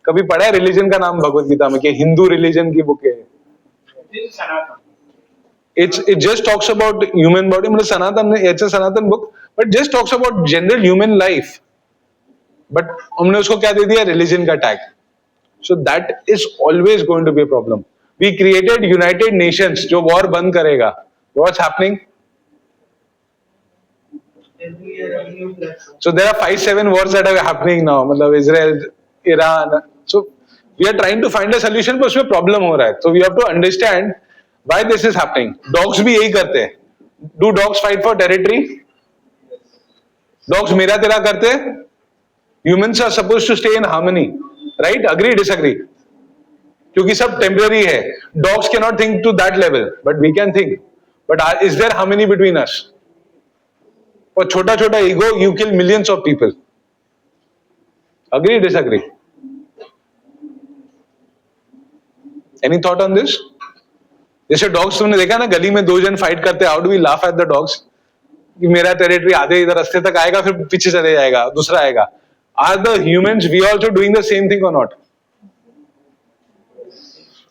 कभी पढ़ा है रिलीजन का नाम भगवद गीता में कि हिंदू रिलीजन की बुक है? It just talks about human body. मतलब सनातन, it's a Sanatan book, but just talks about general human life. But हमने उसको क्या दे दिया? Religion का tag. So that is always going to be a problem. We created United Nations जो war बंद करेगा. What's happening? Every year a new platform. So there are 5-7 wars that are happening now. मतलब Israel, Iran. So we are trying to find a solution, but उसमें problem हो रहा है. So we have to understand why this is happening. Dogs भी यही करते हैं. Do dogs fight for territory? Dogs मेरा तेरा करते हैं. Humans are supposed to stay in harmony, right? Agree, disagree? क्योंकि सब temporary है. Dogs cannot think to that level, but we can think. But is there harmony between us? For छोटा छोटा ego, you kill millions of people. Agree, disagree? Any thought on this? जैसे dogs तुमने देखा ना, गली में 2 जन फाइट करते, how do we laugh at the dogs कि मेरा टेरिटरी आधे इधर रास्ते तक आएगा, फिर पीछे चले जाएगा, दूसरा आएगा. Are the humans we also doing the same thing और not?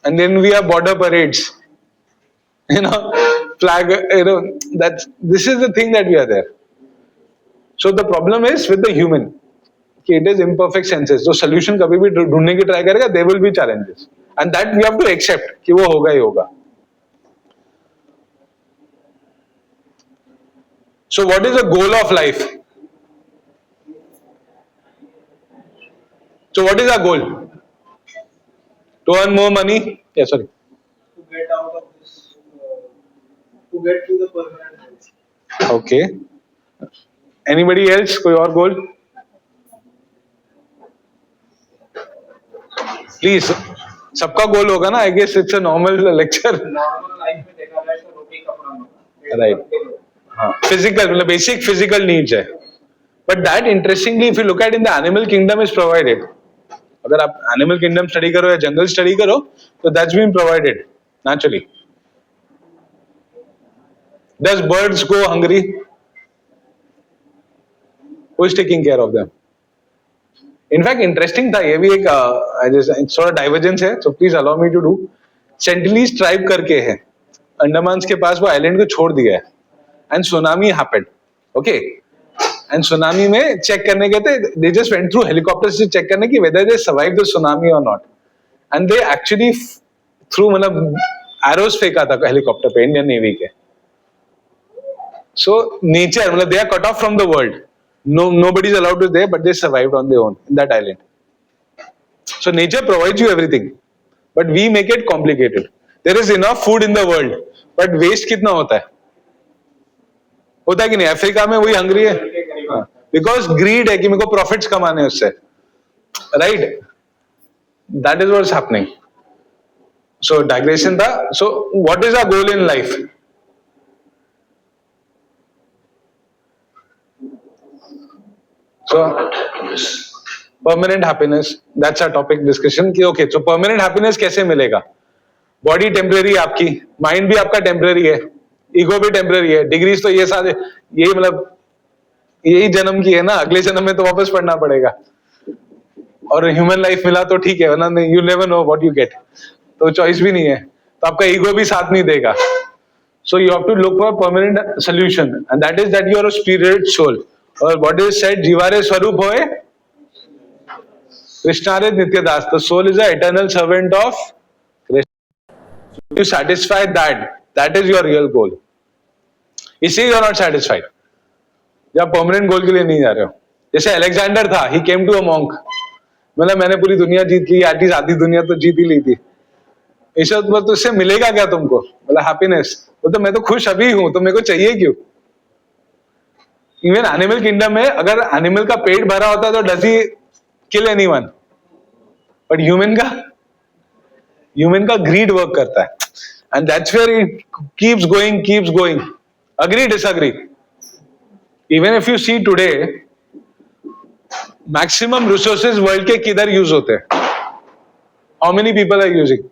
And then we have border parades, you know, flag, you know, that's, this is the thing that we are there. So the problem is with the human कि it is imperfect senses. जो solution कभी भी ढूंढने की try करेगा, there will be challenges, and that we have to accept कि वो होगा ही होगा. So what is the goal of life? So what is our goal? To earn more money? Yeah, sorry. To get out of this, to get to the permanent health. Okay. Anybody else? कोई और goal? Please. सबका गोल होगा ना. I guess it's a normal lecture. Normal life में देखा जाए तो रोटी कपड़ा मिलता है. Right. Physical, मतलब basic physical needs है. But that interestingly, if you look at in the animal kingdom, is provided. अगर आप animal kingdom study करो या jungle study करो, तो that's been provided naturally. Does birds go hungry? Who is taking care of them? In fact, interesting था ये भी एक थोड़ा divergence है, so please allow me to do. Sentinelese tribe करके है, अंडमान के पास, वो आइलैंड को छोड़ दिया है, and tsunami happened, okay, and tsunami में चेक करने गए थे, they just went through helicopter से चेक करने की whether they survive the tsunami और not, and they actually through मतलब एरोस फेंका था हेलीकॉप्टर पे इंडियन नेवी के. सो नेचर मतलब they are cut off from the world, nobody is allowed to there, but they survived on their own in that island. So nature provides you everything, but we make it complicated. There is enough food in the world, but waste कितना होता है? होता है कि नहीं? Africa में वही hungry है, बिकॉज ग्रीड है कि मेरे को प्रॉफिट्स कमाने उससे, right? That is what's happening. So digression था. So what is our goal in life? So permanent happiness, that's our topic discussion कि ओके, सो परमानेंट हैप्पीनेस कैसे मिलेगा? बॉडी टेम्परेरी आपकी, माइंड भी आपका टेम्परेरी है, ईगो भी टेम्परेरी है, डिग्रीज तो ये सारे यही मतलब यही जन्म की है ना, अगले जन्म में तो वापस पढ़ना पड़ेगा. और ह्यूमन लाइफ मिला तो ठीक है, वरना you never know what you get, तो चॉइस भी नहीं है, तो आपका ईगो भी साथ नहीं देगा. So you have to look for permanent solution, and that is that you are a spirit soul. और व्हाट इज सेड, जीवारे स्वरूप होए कृष्णारे नित्यदास. The soul is a eternal servant of Krishna. You satisfy that, that is your real goal. इसी you are not satisfied जब permanent goal के लिए नहीं जा रहे हो. जैसे अलेक्जेंडर था, ही केम टू अ मॉन्क, मतलब मैंने पूरी दुनिया जीत ली, एटलीस्ट आधी दुनिया तो जीत ही ली थी. इस वक्त तो इससे मिलेगा क्या तुमको? मतलब हैप्पीनेस. वो तो मैं तो खुश अभी हूं, तो मेरे को चाहिए क्यों? इवन एनिमल किंगडम में अगर एनिमल का पेट भरा होता तो does he kill anyone, but human का ग्रीड वर्क करता है, and that's where it keeps going. Agree disagree? Even if you see today, maximum resources world के किधर यूज होते हैं? How many people are using?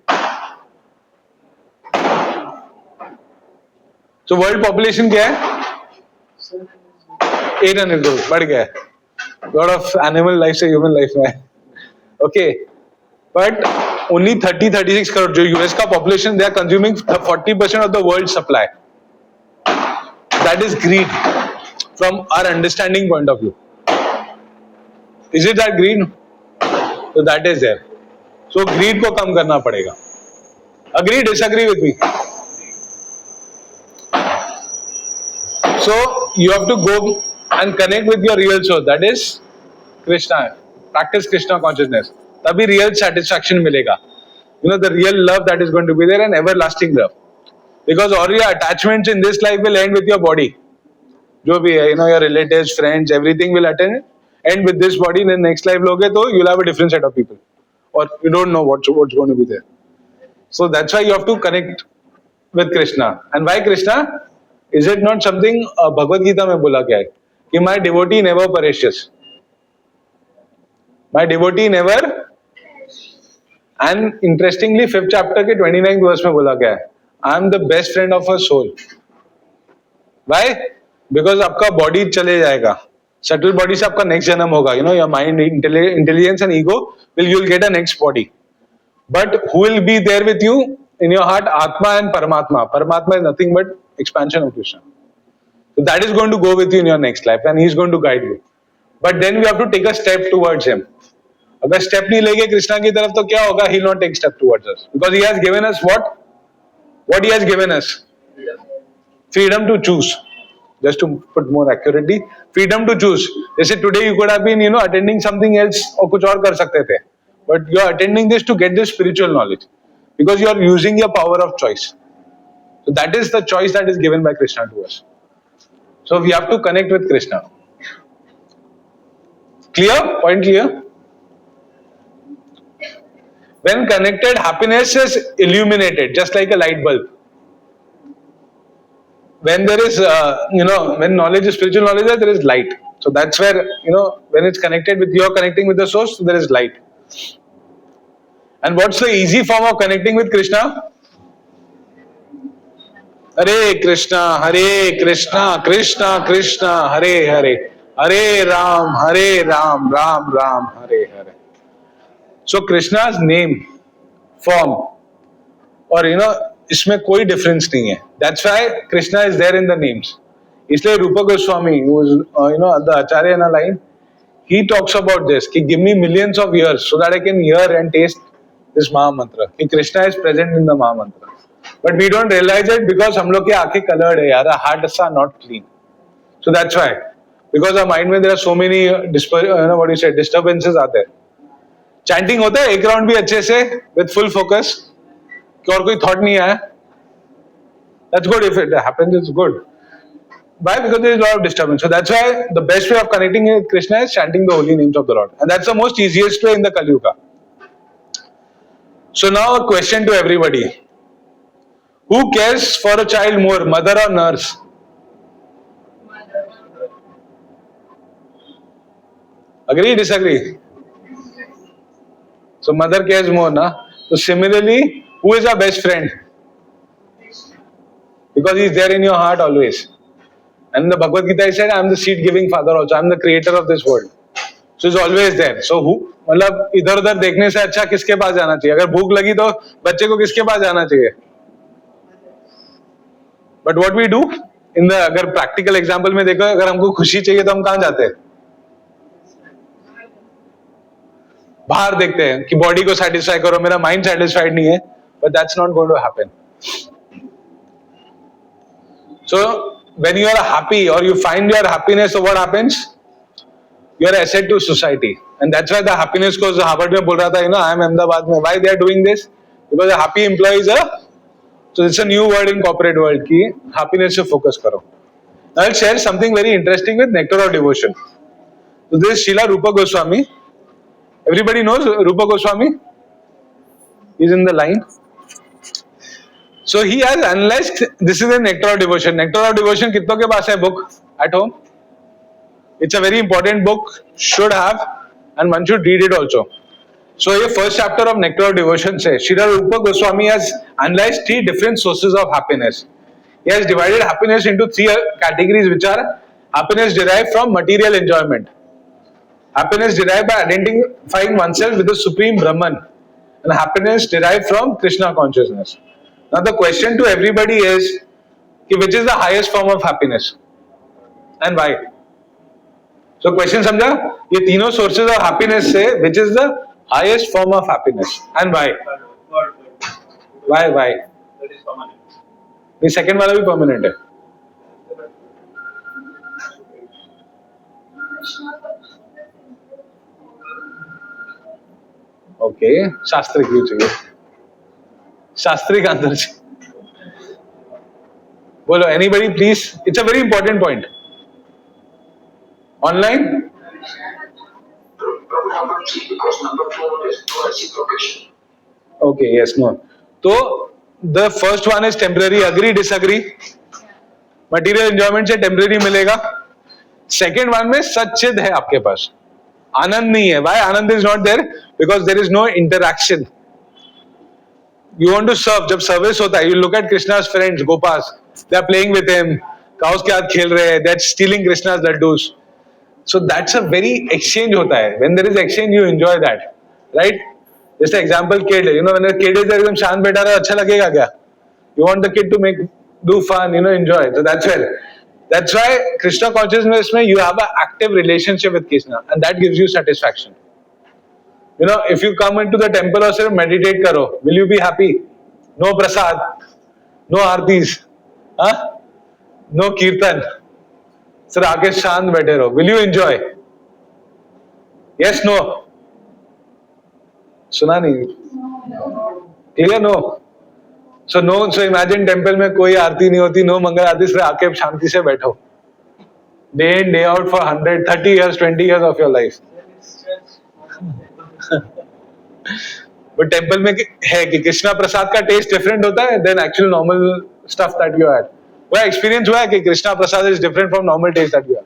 तो वर्ल्ड पॉपुलेशन क्या है? 800 करोड़, बढ़ गया है. लॉट ऑफ एनिमल लाइफ से ह्यूमन लाइफ में, ओके, बट ओनली 36 करोड़ जो यूएस का population, they are consuming 40% of the world supply. That is greed from our understanding point of view. Is it that greed? तो that is there. So greed को कम करना पड़ेगा. Agree disagree with me? So you have to go and connect with your real soul, that is Krishna. Practice Krishna consciousness. तभी real satisfaction मिलेगा. You know, the real love that is going to be there, and everlasting love. Because all your attachments in this life will end with your body. जो भी है, you know, your relatives, friends, everything will end with this body. In the next life लोगे तो you'll have a different set of people, or you don't know what's going to be there. So that's why you have to connect with Krishna. And why Krishna? Is it not something Bhagavad Gita में बोला गया है कि my devotee never perishes, my devotee never. and interestingly 5th chapter के 29th verse में बोला गया है I am the best friend of a soul. Why? Because आपका बॉडी चले जाएगा, सटल बॉडी से आपका नेक्स्ट जन्म होगा. You know, your mind, intelligence and ego you'll get a next body, but who will be there with you in your heart? Atma and Paramatma. Paramatma is nothing but expansion of Krishna. So that is going to go with you in your next life, and he is going to guide you. But then we have to take a step towards him. अगर step नहीं लेंगे कृष्णा की तरफ तो क्या होगा? He will not take step towards us, because he has given us what? What he has given us? Freedom to choose. Just to put more accurately, freedom to choose. जैसे today you could have been, you know, attending something else और कुछ और कर सकते थे, but you are attending this to get this spiritual knowledge, because you are using your power of choice. So that is the choice that is given by Krishna to us. So we have to connect with Krishna. Clear? Point clear? When connected, happiness is illuminated, just like a light bulb. When there is, when knowledge is spiritual knowledge, there is light. So that's where, when it's connected with, you're connecting with the source, so there is light. And what's the easy form of connecting with Krishna? Hare Krishna, Krishna Krishna, Hare Hare, Hare Ram, Ram Ram, Hare Hare. So Krishna's name, form, और इसमें कोई difference नहीं है. That's why Krishna is there in the names. इसलिए Rupa Goswami, the acharya in a line, he talks about this कि give me millions of years so that I can hear and taste this Maha Mantra. कि Krishna is present in the Maha Mantra. But we don't realize it because हम लोग की आंखें colored है यार, our hearts are not clean. So that's why, because our mind में there are so many disturbances आते हैं. Chanting होता है एक राउंड भी अच्छे से with full focus, कि और कोई thought नहीं आया. That's good. If it happens, it's good. Why? Because there is a lot of disturbance. So that's why the best way of connecting with Krishna is chanting the holy names of the Lord. And that's the most easiest way in the Kali Yuga. So now a question to everybody. Who cares for a child more, mother or nurse? Agree, disagree? So mother cares more, na? So similarly, who is our best friend? Because he is there in your heart always. And the Bhagavad Gita he said, I am the seed-giving father also. I am the creator of this world. So he's always there. So who? मतलब इधर उधर देखने से अच्छा किसके पास जाना चाहिए? अगर भूख लगी तो बच्चे को किसके पास जाना चाहिए? But what we do in the अगर practical example में देखो, अगर हमको खुशी चाहिए तो हम कहाँ जाते हैं? बाहर देखते हैं कि बॉडी को satisfy करो, मेरा माइंड satisfied नहीं है. But that's not going to happen. So when you are happy or you find your happiness, so what happens? You are asset to society, and that's why the happiness goes. Harvard में बोल रहा था, I am Ahmedabad में. Why they are doing this? Because a happy employee is so it's a new word in corporate world कि happiness से focus करो. Now I'll share something very interesting with Nectar of Devotion. So this is Srila Rupa Goswami. Everybody knows Rupa Goswami. He's in the line. So he has analyzed, this is a Nectar of Devotion. Nectar of Devotion कितनों के पास है book at home? It's a very important book, should have, and one should read it also. So ये first chapter of Nectar of Devotion says, Srila Rupa Goswami has analyzed 3 different sources of happiness. He has divided happiness into 3 categories, which are happiness derived from material enjoyment, happiness derived by identifying oneself with the Supreme Brahman, and happiness derived from Krishna consciousness. Now the question to everybody is, which is the highest form of happiness and why? So question समझा? ये तीनों sources of happiness से which is the highest form of happiness and why? Why? That is permanent. ये second वाला भी permanent है. Okay, शास्त्र क्यों चाहिए? शास्त्रिक आंसर बोलो. Anybody please. It's a very important point. Online. Number 3, because number 4 is no reciprocation. Okay, yes, no. तो the first one is temporary. Agree, disagree? Material enjoyment से टेम्पररी मिलेगा. सेकेंड वन में सच्चिद है आपके पास, आनंद नहीं है. Why ananda is not there? Because there is no interaction. You want to serve. जब सर्विस होता है, you look at Krishna's friends, Gopas, they are playing with him, cows के साथ खेल रहे हैं, they're stealing Krishna's laddus. So that's a very exchange होता है. When there is exchange, you enjoy that, right? Just an example, kid. When a kid is there, एकदम शांत बैठा रहा, अच्छा लगेगा क्या? You want the kid to do fun, enjoy. So that's why Krishna consciousness में you have an active relationship with Krishna, and that gives you satisfaction. If you come into the temple or सिर्फ meditate करो, will you be happy? No prasad, no आरतीस, no कीर्तन, सिर्फ आके शांत बैठे रहो. Will you enjoy? Yes, no? सुना नहीं? Clear? No? So no. So imagine temple में कोई आरती नहीं होती, no मंगल आरती, सिर्फ आके शांति से बैठो. Day in, day out for 100, 30 years, 20 years of your life. But temple में है कि कृष्णा प्रसाद का टेस्ट डिफरेंट होता है then actual normal stuff that you had. वो एक्सपीरियंस हुआ है कि Krishna prasad is different from normal taste that you have.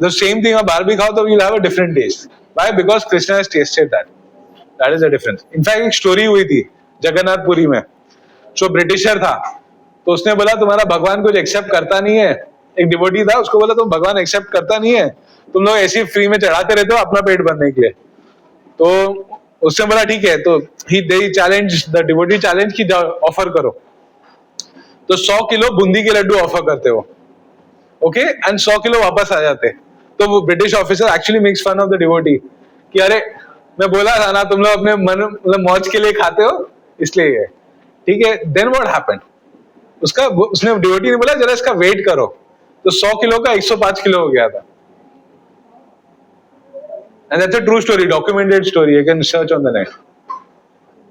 The same thing आप बाहर भी खाओ तो you will have a different taste. Why? Because Krishna has tasted that. That is the difference. In fact एक स्टोरी हुई थी जगन्नाथपुरी में. जो ब्रिटिशर था तो उसने बोला तुम्हारा भगवान कुछ एक्सेप्ट करता नहीं है. एक डिवोटी था, उसको बोला तुम भगवान एक्सेप्ट करता नहीं है, तुम लोग ऐसे फ्री में चढ़ाते रहते हो अपना पेट भरने के लिए. तो उसने बोला ठीक है, तो दे चैलेंज द डिवोटी चैलेंज की ऑफर करो, तो 100 किलो बूंदी के लड्डू ऑफर करते हो, ओके, एंड 100 किलो वापस आ जाते। तो वो British officer actually makes fun of the devotee कि अरे मैं बोला था ना तुम लोग अपने मन मतलब मौज के लिए खाते हो इसलिए है, ठीक है। देन व्हाट हैपेंड, उसने डिवोटी ने बोला जरा इसका वेट करो, तो 100 किलो का 105 किलो हो गया था। And that's a true story, documented story, you can search on the net.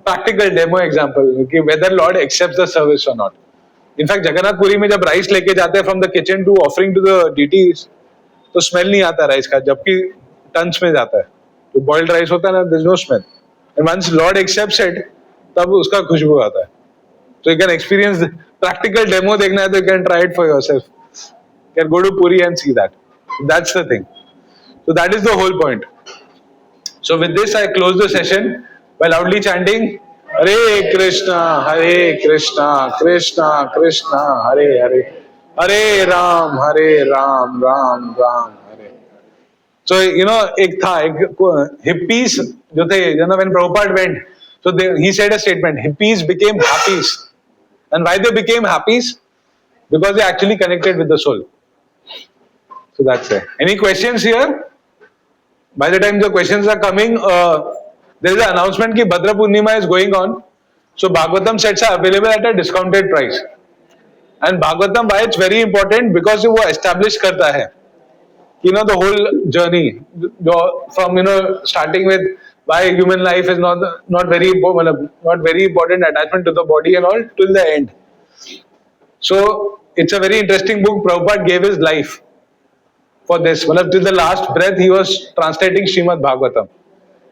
Practical demo example कि whether lord accepts the service और नॉट। इनफैक्ट जगन्नाथपुरी में जब राइस लेके जाते हैं from the kitchen to offering to the deities, तो smell नहीं आता राइस का, जबकि टन्स में जाता है, तो बॉइल्ड राइस होता है ना, there is no smell, and once lord accepts it तब उसका खुशबू आता है। So you can experience practical demo देखना है तो you can try it for yourself. You can go to Puri and see that. That's the thing. So that is the whole point. So with this I close the session by loudly chanting Hare Krishna, Krishna Krishna, Hare Hare, Hare Ram, Ram Ram, Hare. So एक था hippies जो थे, when Prabhupada went, so he said a statement, hippies became happies. And why they became happies? Because they actually connected with the soul. So that's it. Any questions here? By the time the questions are coming, there is an announcement कि Bhadra Purnima is going on. So Bhagavatam sets are available at a discounted price. And Bhagavatam, why it's very important? Because वो establish करता है, the whole journey from starting with why human life is not very important attachment to the body and all till the end. So it's a very interesting book. Prabhupada gave his life for this. Till the last breath he was translating Srimad Bhagavatam,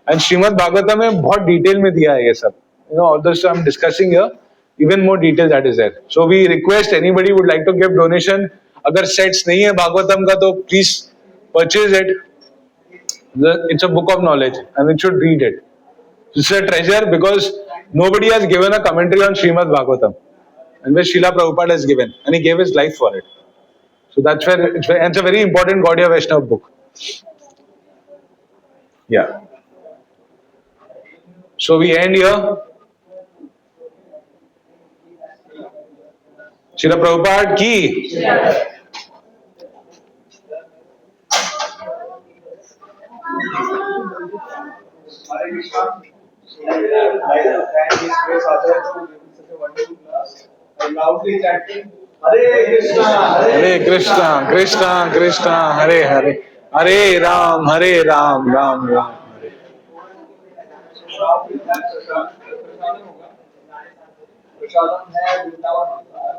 and Srimad Bhagavatam में बहुत detail में दिया है ये सब. All this I'm discussing here, even more detail that is there. So we request anybody would like to give donation. अगर sets नहीं है Bhagavatam का तो please purchase it. It's a book of knowledge and it should read it. It's a treasure because nobody has given a commentary on Srimad Bhagavatam, and which Srila Prabhupada has given, and he gave his life for it. So that's where it's a very important Gaudiya Vaishnava book. Yeah. So we end here. Srila Prabhupada ki. Hare Krishna. Thank this grace Acharya for giving such a wonderful class. And loudly chanting Hare Krishna, Hare Krishna, Krishna Krishna, Hare Hare, Hare Ram, Ram Ram. Hare. प्रसादम होगा, प्रसादम है वृंदावन।